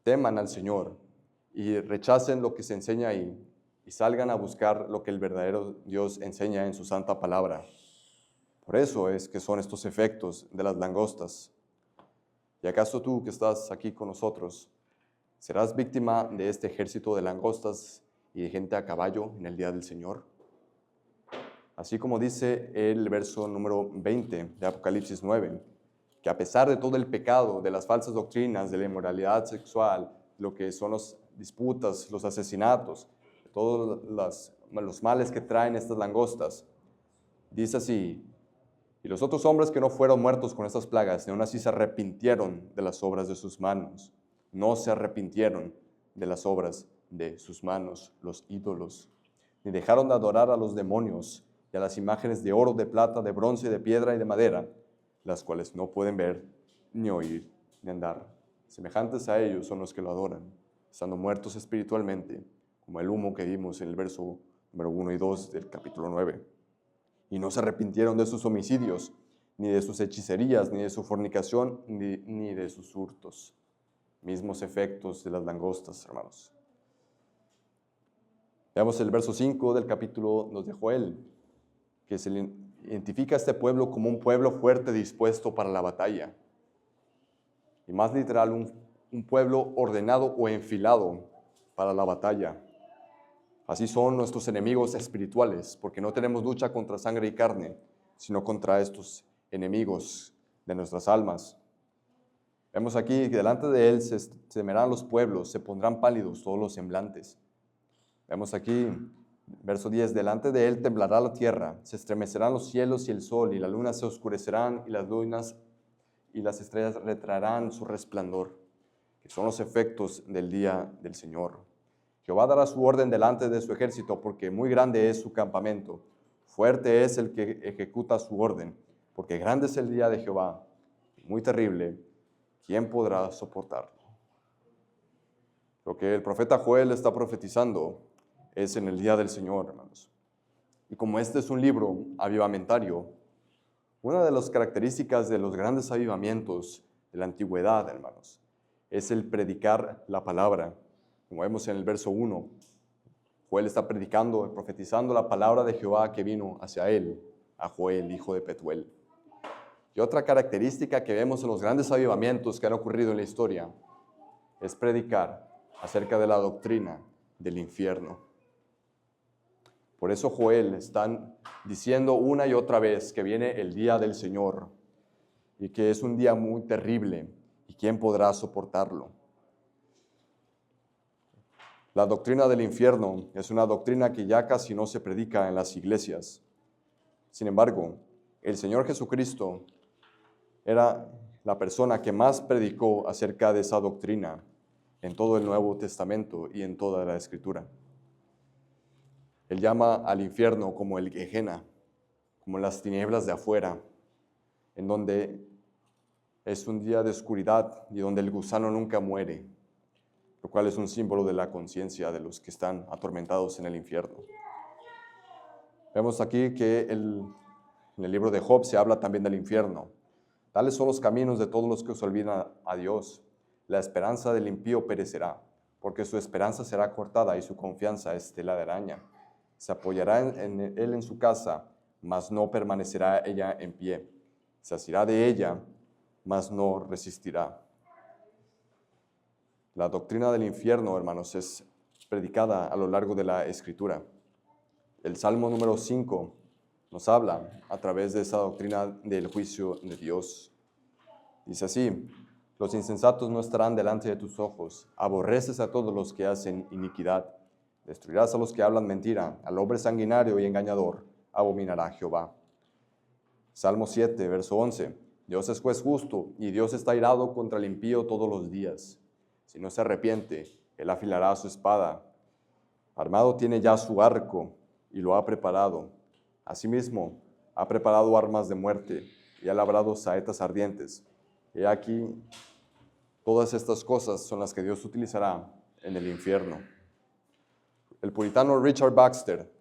teman al Señor y rechacen lo que se enseña ahí y salgan a buscar lo que el verdadero Dios enseña en su santa palabra. Por eso es que son estos efectos de las langostas. ¿Y acaso tú que estás aquí con nosotros serás víctima de este ejército de langostas y de gente a caballo en el día del Señor? Así como dice el verso número 20 de Apocalipsis 9, que a pesar de todo el pecado, de las falsas doctrinas, de la inmoralidad sexual, lo que son las disputas, los asesinatos, todos los males que traen estas langostas, dice así: y los otros hombres que no fueron muertos con estas plagas, ni aun así se arrepintieron de las obras de sus manos. No se arrepintieron de las obras de sus manos, los ídolos, ni dejaron de adorar a los demonios y a las imágenes de oro, de plata, de bronce, de piedra y de madera, las cuales no pueden ver, ni oír, ni andar. Semejantes a ellos son los que lo adoran, estando muertos espiritualmente, como el humo que vimos en el verso número 1 y 2 del capítulo 9. y no se arrepintieron de sus homicidios, ni de sus hechicerías, ni de su fornicación, ni de sus hurtos. Mismos efectos de las langostas, hermanos. Veamos el verso 5 del capítulo 2 de Joel, que se identifica a este pueblo como un pueblo fuerte dispuesto para la batalla. Y más literal, un pueblo ordenado o enfilado para la batalla. Así son nuestros enemigos espirituales, porque no tenemos lucha contra sangre y carne, sino contra estos enemigos de nuestras almas. Vemos aquí que delante de él se temerán los pueblos, se pondrán pálidos todos los semblantes. Vemos aquí, verso 10, delante de él temblará la tierra, se estremecerán los cielos y el sol, y la luna se oscurecerán, y las lunas y las estrellas retraerán su resplandor, que son los efectos del día del Señor. Jehová dará su orden delante de su ejército, porque muy grande es su campamento. Fuerte es el que ejecuta su orden, porque grande es el día de Jehová, muy terrible. ¿Quién podrá soportarlo? Lo que el profeta Joel está profetizando es en el día del Señor, hermanos. Y como este es un libro avivamentario, una de las características de los grandes avivamientos de la antigüedad, hermanos, es el predicar la palabra. Como vemos en el verso 1, Joel está predicando, profetizando la palabra de Jehová que vino hacia él, a Joel, hijo de Petuel. Y otra característica que vemos en los grandes avivamientos que han ocurrido en la historia es predicar acerca de la doctrina del infierno. Por eso Joel están diciendo una y otra vez que viene el día del Señor y que es un día muy terrible y quién podrá soportarlo. La doctrina del infierno es una doctrina que ya casi no se predica en las iglesias. Sin embargo, el Señor Jesucristo era la persona que más predicó acerca de esa doctrina en todo el Nuevo Testamento y en toda la Escritura. Él llama al infierno como el Gehenna, como las tinieblas de afuera, en donde es un día de oscuridad y donde el gusano nunca muere, lo cual es un símbolo de la conciencia de los que están atormentados en el infierno. Vemos aquí que en el libro de Job se habla también del infierno. Tales son los caminos de todos los que se olvidan a Dios. La esperanza del impío perecerá, porque su esperanza será cortada y su confianza es tela de araña. Se apoyará en él en su casa, mas no permanecerá ella en pie. Se asirá de ella, mas no resistirá. La doctrina del infierno, hermanos, es predicada a lo largo de la Escritura. El Salmo número 5 nos habla a través de esa doctrina del juicio de Dios. Dice así: los insensatos no estarán delante de tus ojos, aborreces a todos los que hacen iniquidad, destruirás a los que hablan mentira, al hombre sanguinario y engañador abominará Jehová. Salmo 7, verso 11: Dios es juez justo y Dios está irado contra el impío todos los días. Si no se arrepiente, él afilará su espada. Armado tiene ya su arco y lo ha preparado. Asimismo, ha preparado armas de muerte y ha labrado saetas ardientes. He aquí, todas estas cosas son las que Dios utilizará en el infierno. El puritano Richard Baxter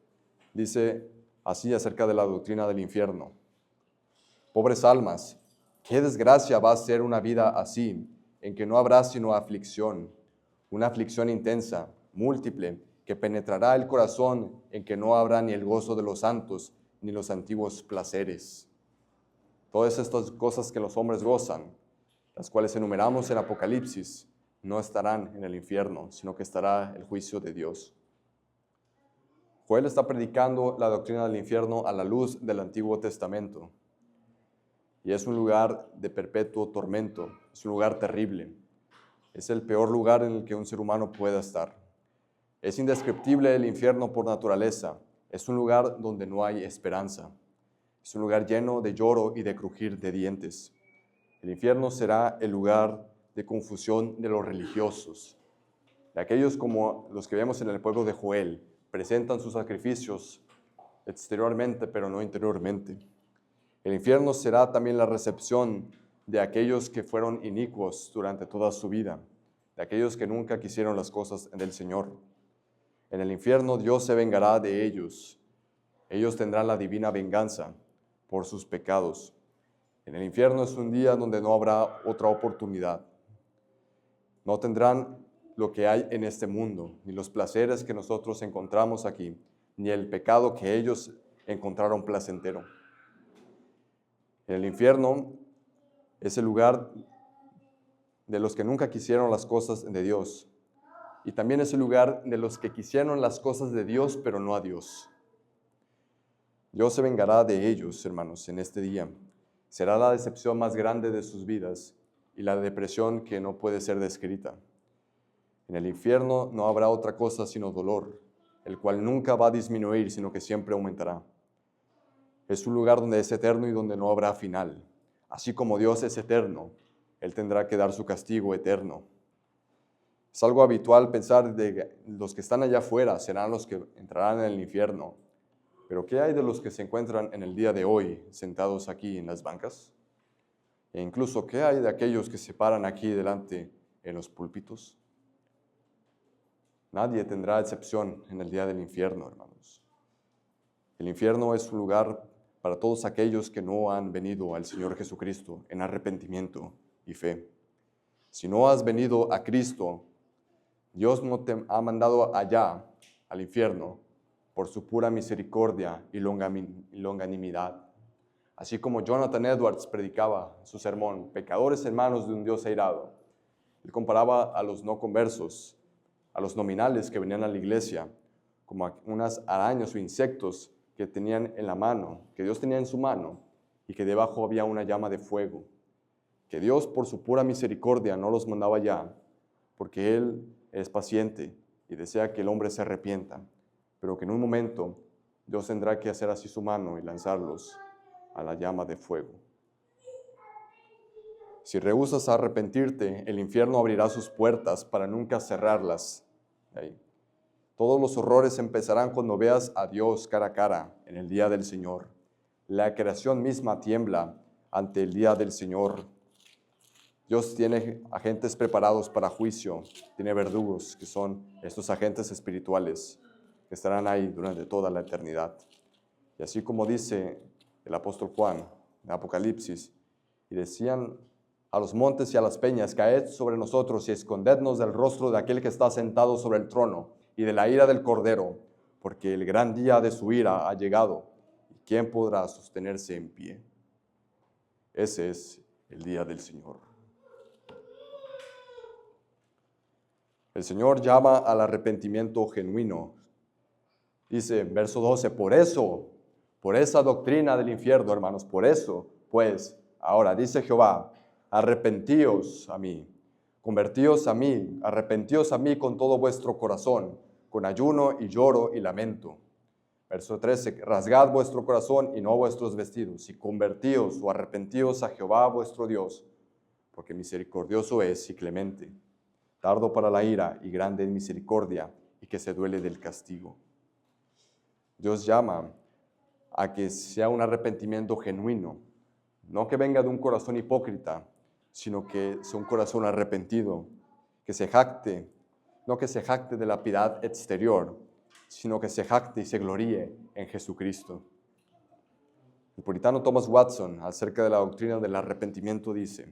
dice así acerca de la doctrina del infierno: pobres almas, qué desgracia va a ser una vida así, en que no habrá sino aflicción, una aflicción intensa, múltiple, que penetrará el corazón, en que no habrá ni el gozo de los santos, ni los antiguos placeres. Todas estas cosas que los hombres gozan, las cuales enumeramos en Apocalipsis, no estarán en el infierno, sino que estará el juicio de Dios. Joel está predicando la doctrina del infierno a la luz del Antiguo Testamento. Y es un lugar de perpetuo tormento, es un lugar terrible. Es el peor lugar en el que un ser humano pueda estar. Es indescriptible el infierno por naturaleza. Es un lugar donde no hay esperanza. Es un lugar lleno de lloro y de crujir de dientes. El infierno será el lugar de confusión de los religiosos, de aquellos como los que vemos en el pueblo de Joel, presentan sus sacrificios exteriormente, pero no interiormente. El infierno será también la recepción de aquellos que fueron inicuos durante toda su vida, de aquellos que nunca quisieron las cosas del Señor. En el infierno Dios se vengará de ellos. Ellos tendrán la divina venganza por sus pecados. En el infierno es un día donde no habrá otra oportunidad. No tendrán lo que hay en este mundo, ni los placeres que nosotros encontramos aquí, ni el pecado que ellos encontraron placentero. En el infierno es el lugar de los que nunca quisieron las cosas de Dios. Y también es el lugar de los que quisieron las cosas de Dios, pero no a Dios. Dios se vengará de ellos, hermanos, en este día. Será la decepción más grande de sus vidas y la depresión que no puede ser descrita. En el infierno no habrá otra cosa sino dolor, el cual nunca va a disminuir, sino que siempre aumentará. Es un lugar donde es eterno y donde no habrá final. Así como Dios es eterno, Él tendrá que dar su castigo eterno. Es algo habitual pensar de que los que están allá afuera serán los que entrarán en el infierno. Pero ¿qué hay de los que se encuentran en el día de hoy sentados aquí en las bancas? E incluso, ¿qué hay de aquellos que se paran aquí delante en los púlpitos? Nadie tendrá excepción en el día del infierno, hermanos. El infierno es un lugar para todos aquellos que no han venido al Señor Jesucristo en arrepentimiento y fe. Si no has venido a Cristo, Dios no te ha mandado allá, al infierno, por su pura misericordia y longanimidad. Así como Jonathan Edwards predicaba su sermón, pecadores en manos de un Dios airado. Él comparaba a los no conversos, a los nominales que venían a la iglesia, como a unas arañas o insectos que tenían en la mano, que Dios tenía en su mano, y que debajo había una llama de fuego. Que Dios, por su pura misericordia, no los mandaba allá, porque Él es paciente y desea que el hombre se arrepienta, pero que en un momento Dios tendrá que hacer así su mano y lanzarlos a la llama de fuego. Si rehusas arrepentirte, el infierno abrirá sus puertas para nunca cerrarlas. Ahí. Todos los horrores empezarán cuando veas a Dios cara a cara en el día del Señor. La creación misma tiembla ante el día del Señor. Dios tiene agentes preparados para juicio, tiene verdugos que son estos agentes espirituales que estarán ahí durante toda la eternidad. Y así como dice el apóstol Juan en Apocalipsis, y decían a los montes y a las peñas, caed sobre nosotros y escondednos del rostro de aquel que está sentado sobre el trono y de la ira del Cordero, porque el gran día de su ira ha llegado, y ¿quién podrá sostenerse en pie? Ese es el día del Señor. El Señor llama al arrepentimiento genuino. Dice, verso 12, por esa doctrina del infierno, hermanos, por eso, pues, ahora dice Jehová, arrepentíos a mí, convertíos a mí, arrepentíos a mí con todo vuestro corazón, con ayuno y lloro y lamento. Verso 13, rasgad vuestro corazón y no vuestros vestidos, y convertíos o arrepentíos a Jehová vuestro Dios, porque misericordioso es y clemente, tardo para la ira y grande en misericordia, y que se duele del castigo. Dios llama a que sea un arrepentimiento genuino, no que venga de un corazón hipócrita, sino que sea un corazón arrepentido, que se jacte, no que se jacte de la piedad exterior, sino que se jacte y se gloríe en Jesucristo. El puritano Thomas Watson, acerca de la doctrina del arrepentimiento, dice,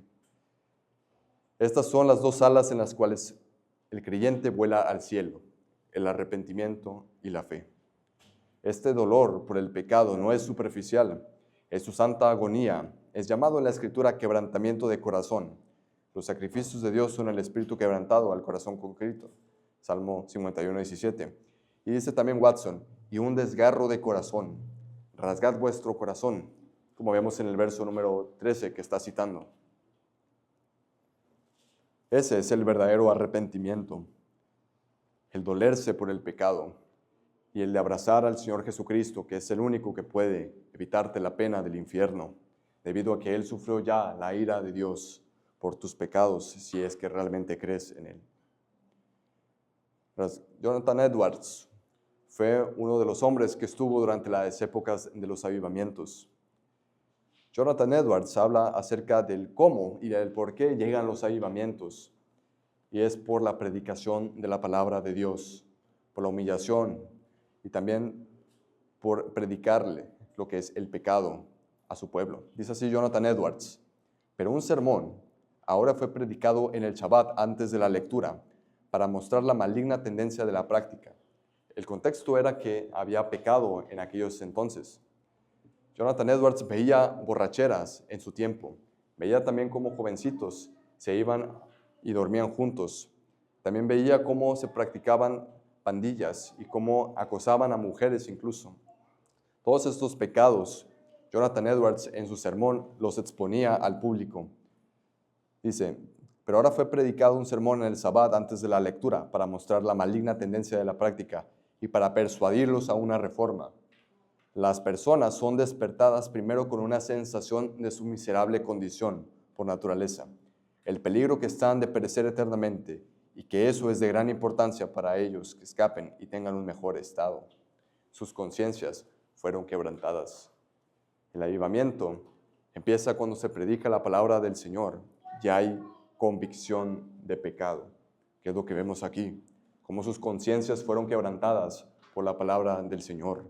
estas son las dos alas en las cuales el creyente vuela al cielo, el arrepentimiento y la fe. Este dolor por el pecado no es superficial, es su santa agonía. Es llamado en la Escritura quebrantamiento de corazón. Los sacrificios de Dios son el espíritu quebrantado al corazón contrito. Salmo 51, 17. Y dice también Watson, y un desgarro de corazón. Rasgad vuestro corazón, como vemos en el verso número 13 que está citando. Ese es el verdadero arrepentimiento, el dolerse por el pecado y el de abrazar al Señor Jesucristo, que es el único que puede evitarte la pena del infierno, debido a que Él sufrió ya la ira de Dios por tus pecados, si es que realmente crees en Él. Jonathan Edwards fue uno de los hombres que estuvo durante las épocas de los avivamientos. Jonathan Edwards habla acerca del cómo y del por qué llegan los avivamientos, y es por la predicación de la palabra de Dios, por la humillación y también por predicarle lo que es el pecado a su pueblo. Dice así Jonathan Edwards: pero un sermón ahora fue predicado en el Shabbat antes de la lectura para mostrar la maligna tendencia de la práctica. El contexto era que había pecado en aquellos entonces. Jonathan Edwards veía borracheras en su tiempo. Veía también cómo jovencitos se iban y dormían juntos. También veía cómo se practicaban pandillas y cómo acosaban a mujeres incluso. Todos estos pecados, Jonathan Edwards en su sermón los exponía al público. Dice: pero ahora fue predicado un sermón en el Sabbat antes de la lectura para mostrar la maligna tendencia de la práctica y para persuadirlos a una reforma. Las personas son despertadas primero con una sensación de su miserable condición por naturaleza, el peligro que están de perecer eternamente y que eso es de gran importancia para ellos que escapen y tengan un mejor estado. Sus conciencias fueron quebrantadas. El avivamiento empieza cuando se predica la palabra del Señor y hay convicción de pecado, que es lo que vemos aquí, cómo sus conciencias fueron quebrantadas por la palabra del Señor.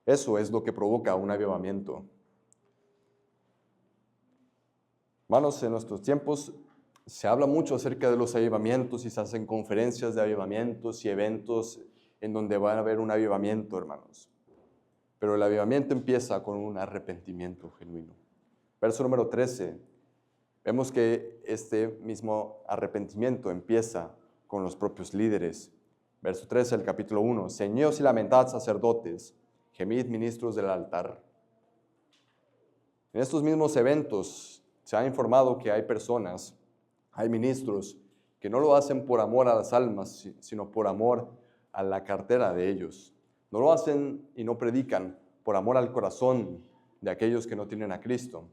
Eso es lo que provoca un avivamiento. Hermanos, en nuestros tiempos se habla mucho acerca de los avivamientos y se hacen conferencias de avivamientos y eventos en donde va a haber un avivamiento, hermanos. Pero el avivamiento empieza con un arrepentimiento genuino. Verso número 13. Vemos que este mismo arrepentimiento empieza con los propios líderes. Verso 13 del capítulo 1. Ceñíos y lamentad, sacerdotes, gemid, ministros del altar. En estos mismos eventos se ha informado que hay personas, hay ministros, que no lo hacen por amor a las almas, sino por amor a la cartera de ellos. No lo hacen y no predican por amor al corazón de aquellos que no tienen a Cristo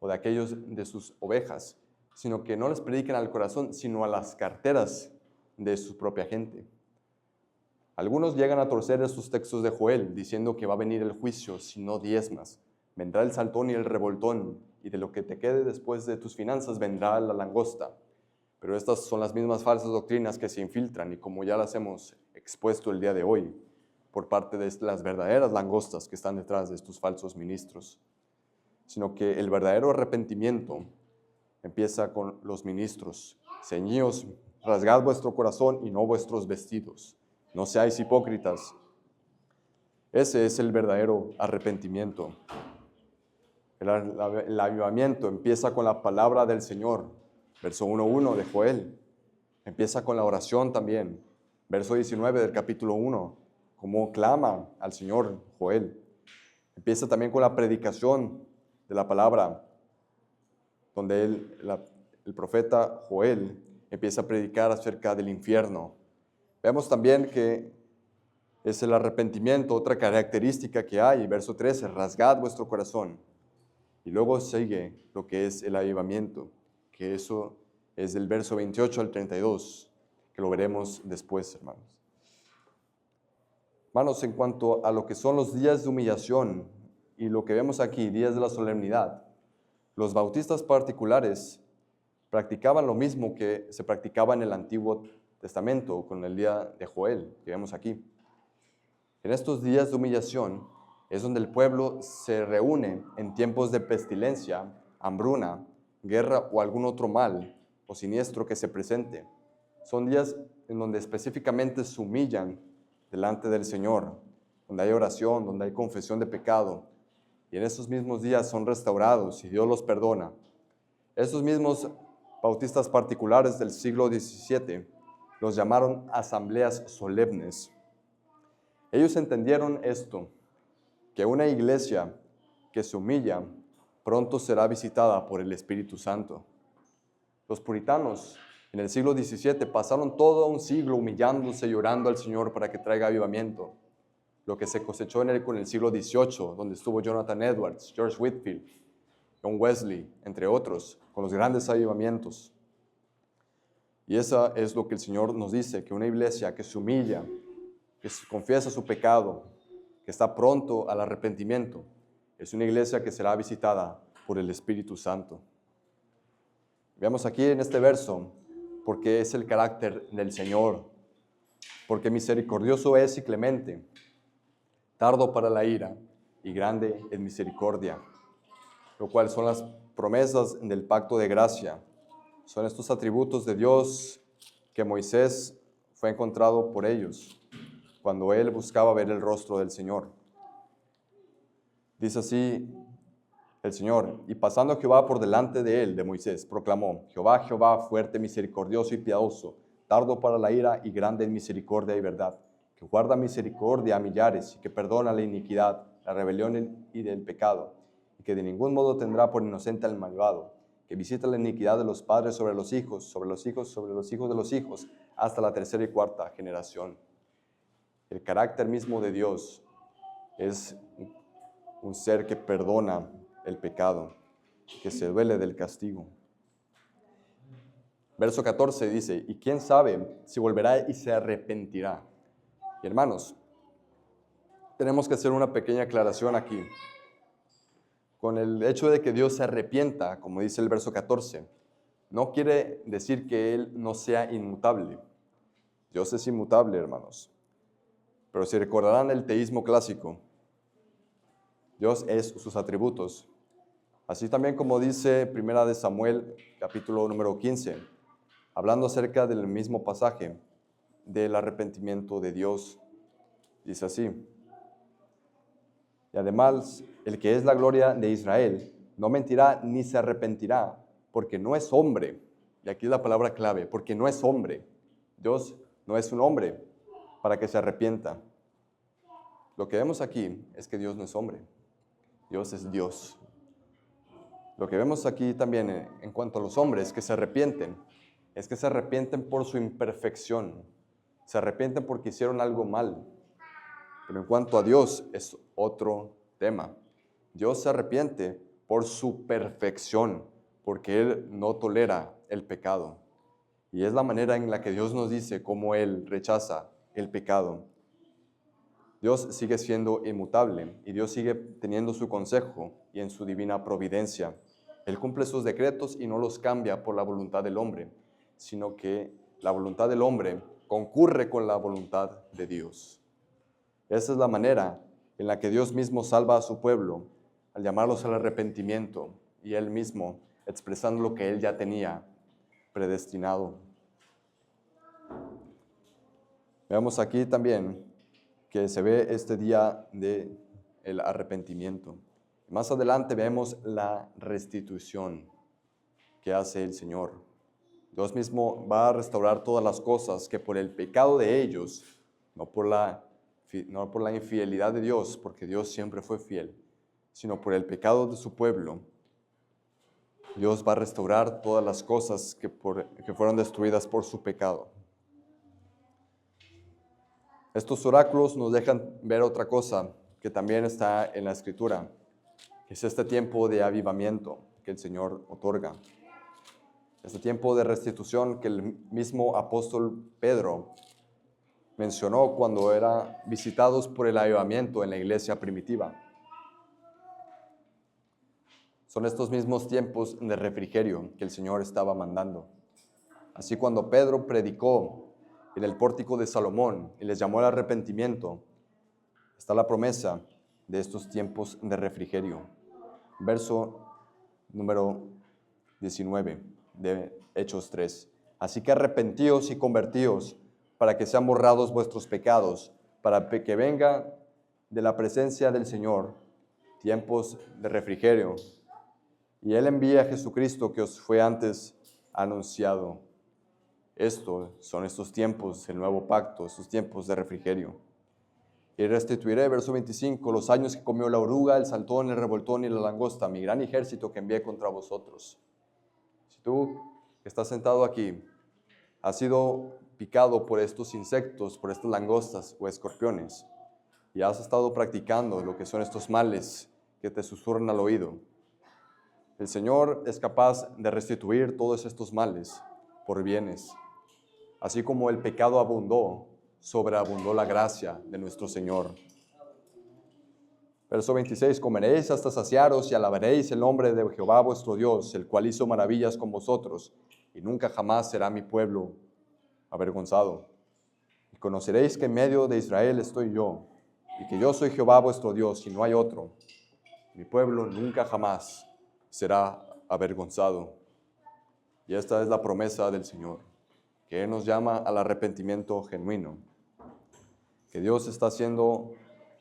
o de aquellos de sus ovejas, sino que no les predican al corazón, sino a las carteras de su propia gente. Algunos llegan a torcer estos textos de Joel, diciendo que va a venir el juicio si no diezmas. Vendrá el saltón y el revoltón, y de lo que te quede después de tus finanzas vendrá la langosta. Pero estas son las mismas falsas doctrinas que se infiltran, y como ya las hemos expuesto el día de hoy, por parte de las verdaderas langostas que están detrás de estos falsos ministros. Sino que el verdadero arrepentimiento empieza con los ministros. Ceñíos, rasgad vuestro corazón y no vuestros vestidos. No seáis hipócritas. Ese es el verdadero arrepentimiento. El avivamiento empieza con la palabra del Señor. Verso 1:1 de Joel. Empieza con la oración también. Verso 19 del capítulo 1. Como clama al Señor Joel. Empieza también con la predicación de la palabra, donde el profeta Joel empieza a predicar acerca del infierno. Vemos también que es el arrepentimiento, otra característica que hay. Verso 13, rasgad vuestro corazón. Y luego sigue lo que es el avivamiento, que eso es del verso 28 al 32, que lo veremos después, hermanos. Hermanos, en cuanto a lo que son los días de humillación y lo que vemos aquí, días de la solemnidad, los bautistas particulares practicaban lo mismo que se practicaba en el Antiguo Testamento con el día de Joel, que vemos aquí. En estos días de humillación es donde el pueblo se reúne en tiempos de pestilencia, hambruna, guerra o algún otro mal o siniestro que se presente. Son días en donde específicamente se humillan delante del Señor, donde hay oración, donde hay confesión de pecado. Y en esos mismos días son restaurados y Dios los perdona. Estos mismos bautistas particulares del siglo XVII los llamaron asambleas solemnes. Ellos entendieron esto, que una iglesia que se humilla pronto será visitada por el Espíritu Santo. Los puritanos en el siglo XVII pasaron todo un siglo humillándose y orando al Señor para que traiga avivamiento. Lo que se cosechó en él con el siglo XVIII, donde estuvo Jonathan Edwards, George Whitefield, John Wesley, entre otros, con los grandes avivamientos. Y eso es lo que el Señor nos dice, que una iglesia que se humilla, que confiesa su pecado, que está pronto al arrepentimiento, es una iglesia que será visitada por el Espíritu Santo. Veamos aquí en este verso, porque es el carácter del Señor, porque misericordioso es y clemente. tardo para la ira y grande en misericordia, lo cual son las promesas del pacto de gracia. Son estos atributos de Dios que Moisés fue encontrado por ellos cuando él buscaba ver el rostro del Señor. Dice así el Señor: y pasando Jehová por delante de él, de Moisés, proclamó: Jehová, Jehová, fuerte, misericordioso y piadoso, tardo para la ira y grande en misericordia y verdad, que guarda misericordia a millares y que perdona la iniquidad, la rebelión y del pecado, y que de ningún modo tendrá por inocente al malvado, que visita la iniquidad de los padres sobre los hijos, sobre los hijos, sobre los hijos de los hijos, hasta la tercera y cuarta generación. El carácter mismo de Dios es un ser que perdona el pecado, que se duele del castigo. Verso 14 dice: y quién sabe si volverá y se arrepentirá. Y hermanos, tenemos que hacer una pequeña aclaración aquí. Con el hecho de que Dios se arrepienta, como dice el verso 14, no quiere decir que Él no sea inmutable. Dios es inmutable, hermanos. Pero si recordarán el teísmo clásico, Dios es sus atributos. Así también como dice Primera de Samuel, capítulo número 15, hablando acerca del mismo pasaje del arrepentimiento de Dios. Dice así: y además, el que es la gloria de Israel no mentirá ni se arrepentirá, porque no es hombre. Y aquí es la palabra clave: porque no es hombre. Dios no es un hombre para que se arrepienta. Lo que vemos aquí es que Dios no es hombre. Dios es Dios. Lo que vemos aquí también en cuanto a los hombres que se arrepienten, es que se arrepienten por su imperfección. Se arrepienten porque hicieron algo mal. Pero en cuanto a Dios es otro tema. Dios se arrepiente por su perfección, porque Él no tolera el pecado. Y es la manera en la que Dios nos dice cómo Él rechaza el pecado. Dios sigue siendo inmutable y Dios sigue teniendo su consejo y en su divina providencia. Él cumple sus decretos y no los cambia por la voluntad del hombre, sino que la voluntad del hombre concurre con la voluntad de Dios. Esa es la manera en la que Dios mismo salva a su pueblo al llamarlos al arrepentimiento y Él mismo expresando lo que Él ya tenía predestinado. Veamos aquí también que se ve este día del arrepentimiento. Más adelante vemos la restitución que hace el Señor. Dios mismo va a restaurar todas las cosas que por el pecado de ellos, no por la infidelidad de Dios, porque Dios siempre fue fiel, sino por el pecado de su pueblo, Dios va a restaurar todas las cosas que fueron destruidas por su pecado. Estos oráculos nos dejan ver otra cosa que también está en la Escritura, que es este tiempo de avivamiento que el Señor otorga. Este tiempo de restitución que el mismo apóstol Pedro mencionó cuando eran visitados por el avivamiento en la iglesia primitiva. Son estos mismos tiempos de refrigerio que el Señor estaba mandando. Así cuando Pedro predicó en el pórtico de Salomón y les llamó al arrepentimiento, está la promesa de estos tiempos de refrigerio. Verso número 19 de Hechos 3. Así que arrepentíos y convertíos para que sean borrados vuestros pecados, para que venga de la presencia del Señor tiempos de refrigerio. Y Él envía a Jesucristo que os fue antes anunciado. Estos son estos tiempos, el nuevo pacto, estos tiempos de refrigerio. Y restituiré, verso 25, los años que comió la oruga, el saltón, el revoltón y la langosta, mi gran ejército que envié contra vosotros. Si tú que estás sentado aquí has sido picado por estos insectos, por estas langostas o escorpiones, y has estado practicando lo que son estos males que te susurran al oído, el Señor es capaz de restituir todos estos males por bienes. Así como el pecado abundó, sobreabundó la gracia de nuestro Señor. Verso 26, comeréis hasta saciaros y alabaréis el nombre de Jehová vuestro Dios, el cual hizo maravillas con vosotros, y nunca jamás será mi pueblo avergonzado. Y conoceréis que en medio de Israel estoy yo, y que yo soy Jehová vuestro Dios y no hay otro. Mi pueblo nunca jamás será avergonzado. Y esta es la promesa del Señor, que Él nos llama al arrepentimiento genuino, que Dios está haciendo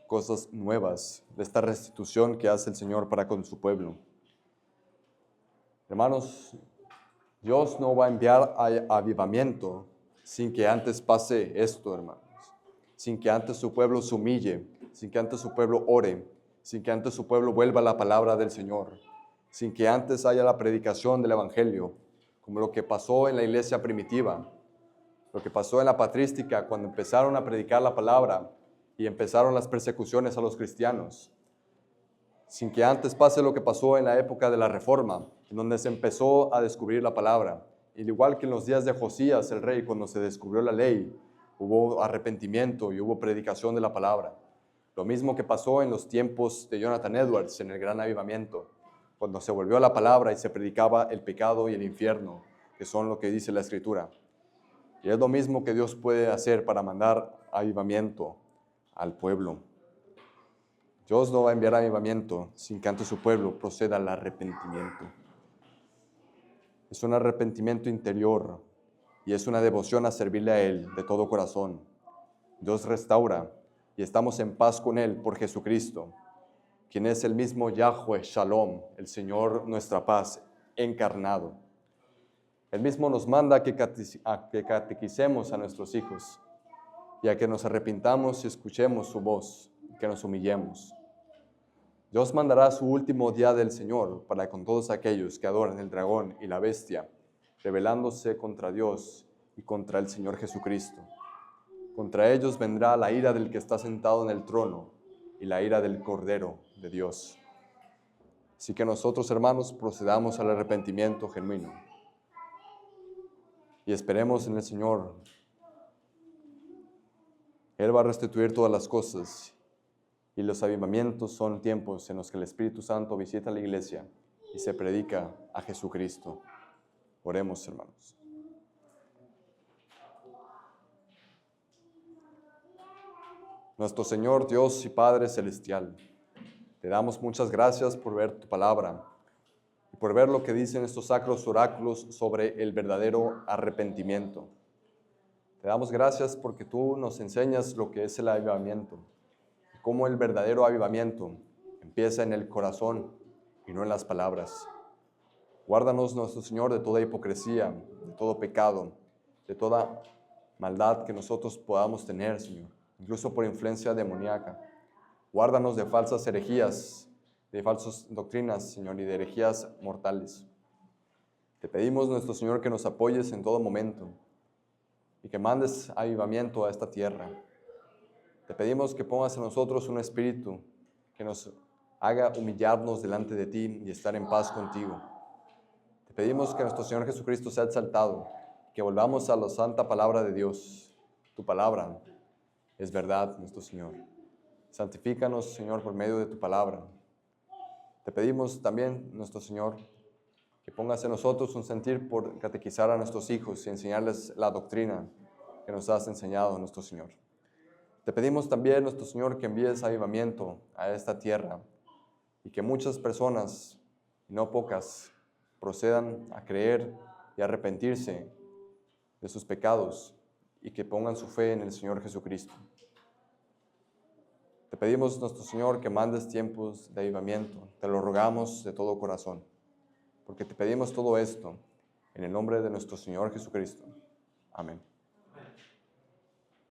cosas nuevas de esta restitución que hace el Señor para con su pueblo. Hermanos, Dios no va a enviar avivamiento sin que antes pase esto, hermanos. Sin que antes su pueblo se humille, sin que antes su pueblo ore, sin que antes su pueblo vuelva a la palabra del Señor, sin que antes haya la predicación del Evangelio, como lo que pasó en la iglesia primitiva, lo que pasó en la patrística cuando empezaron a predicar la palabra y empezaron las persecuciones a los cristianos. Sin que antes pase lo que pasó en la época de la Reforma, en donde se empezó a descubrir la palabra. Y al igual que en los días de Josías, el rey, cuando se descubrió la ley, hubo arrepentimiento y hubo predicación de la palabra. Lo mismo que pasó en los tiempos de Jonathan Edwards, en el Gran Avivamiento, cuando se volvió a la palabra y se predicaba el pecado y el infierno, que son lo que dice la Escritura. Y es lo mismo que Dios puede hacer para mandar avivamiento al pueblo. Dios no va a enviar avivamiento sin que ante su pueblo proceda al arrepentimiento. Es un arrepentimiento interior y es una devoción a servirle a Él de todo corazón. Dios restaura y estamos en paz con Él por Jesucristo, quien es el mismo Yahweh Shalom, el Señor nuestra paz, encarnado. Él mismo nos manda que catequicemos a nuestros hijos y a que nos arrepintamos y escuchemos su voz, que nos humillemos. Dios mandará su último día del Señor para con todos aquellos que adoran el dragón y la bestia, rebelándose contra Dios y contra el Señor Jesucristo. Contra ellos vendrá la ira del que está sentado en el trono y la ira del Cordero de Dios. Así que nosotros, hermanos, procedamos al arrepentimiento genuino y esperemos en el Señor. Él va a restituir todas las cosas. Y los avivamientos son tiempos en los que el Espíritu Santo visita la iglesia y se predica a Jesucristo. Oremos, hermanos. Nuestro Señor Dios y Padre Celestial, te damos muchas gracias por ver tu palabra y por ver lo que dicen estos sacros oráculos sobre el verdadero arrepentimiento. Te damos gracias porque tú nos enseñas lo que es el avivamiento. Cómo el verdadero avivamiento empieza en el corazón y no en las palabras. Guárdanos, nuestro Señor, de toda hipocresía, de todo pecado, de toda maldad que nosotros podamos tener, Señor, incluso por influencia demoníaca. Guárdanos de falsas herejías, de falsas doctrinas, Señor, y de herejías mortales. Te pedimos, nuestro Señor, que nos apoyes en todo momento y que mandes avivamiento a esta tierra. Te pedimos que pongas en nosotros un espíritu que nos haga humillarnos delante de ti y estar en paz contigo. Te pedimos que nuestro Señor Jesucristo sea exaltado, que volvamos a la santa palabra de Dios. Tu palabra es verdad, nuestro Señor. Santifícanos, Señor, por medio de tu palabra. Te pedimos también, nuestro Señor, que pongas en nosotros un sentir por catequizar a nuestros hijos y enseñarles la doctrina que nos has enseñado, nuestro Señor. Te pedimos también, nuestro Señor, que envíes avivamiento a esta tierra y que muchas personas, y no pocas, procedan a creer y arrepentirse de sus pecados y que pongan su fe en el Señor Jesucristo. Te pedimos, nuestro Señor, que mandes tiempos de avivamiento. Te lo rogamos de todo corazón, porque te pedimos todo esto en el nombre de nuestro Señor Jesucristo. Amén.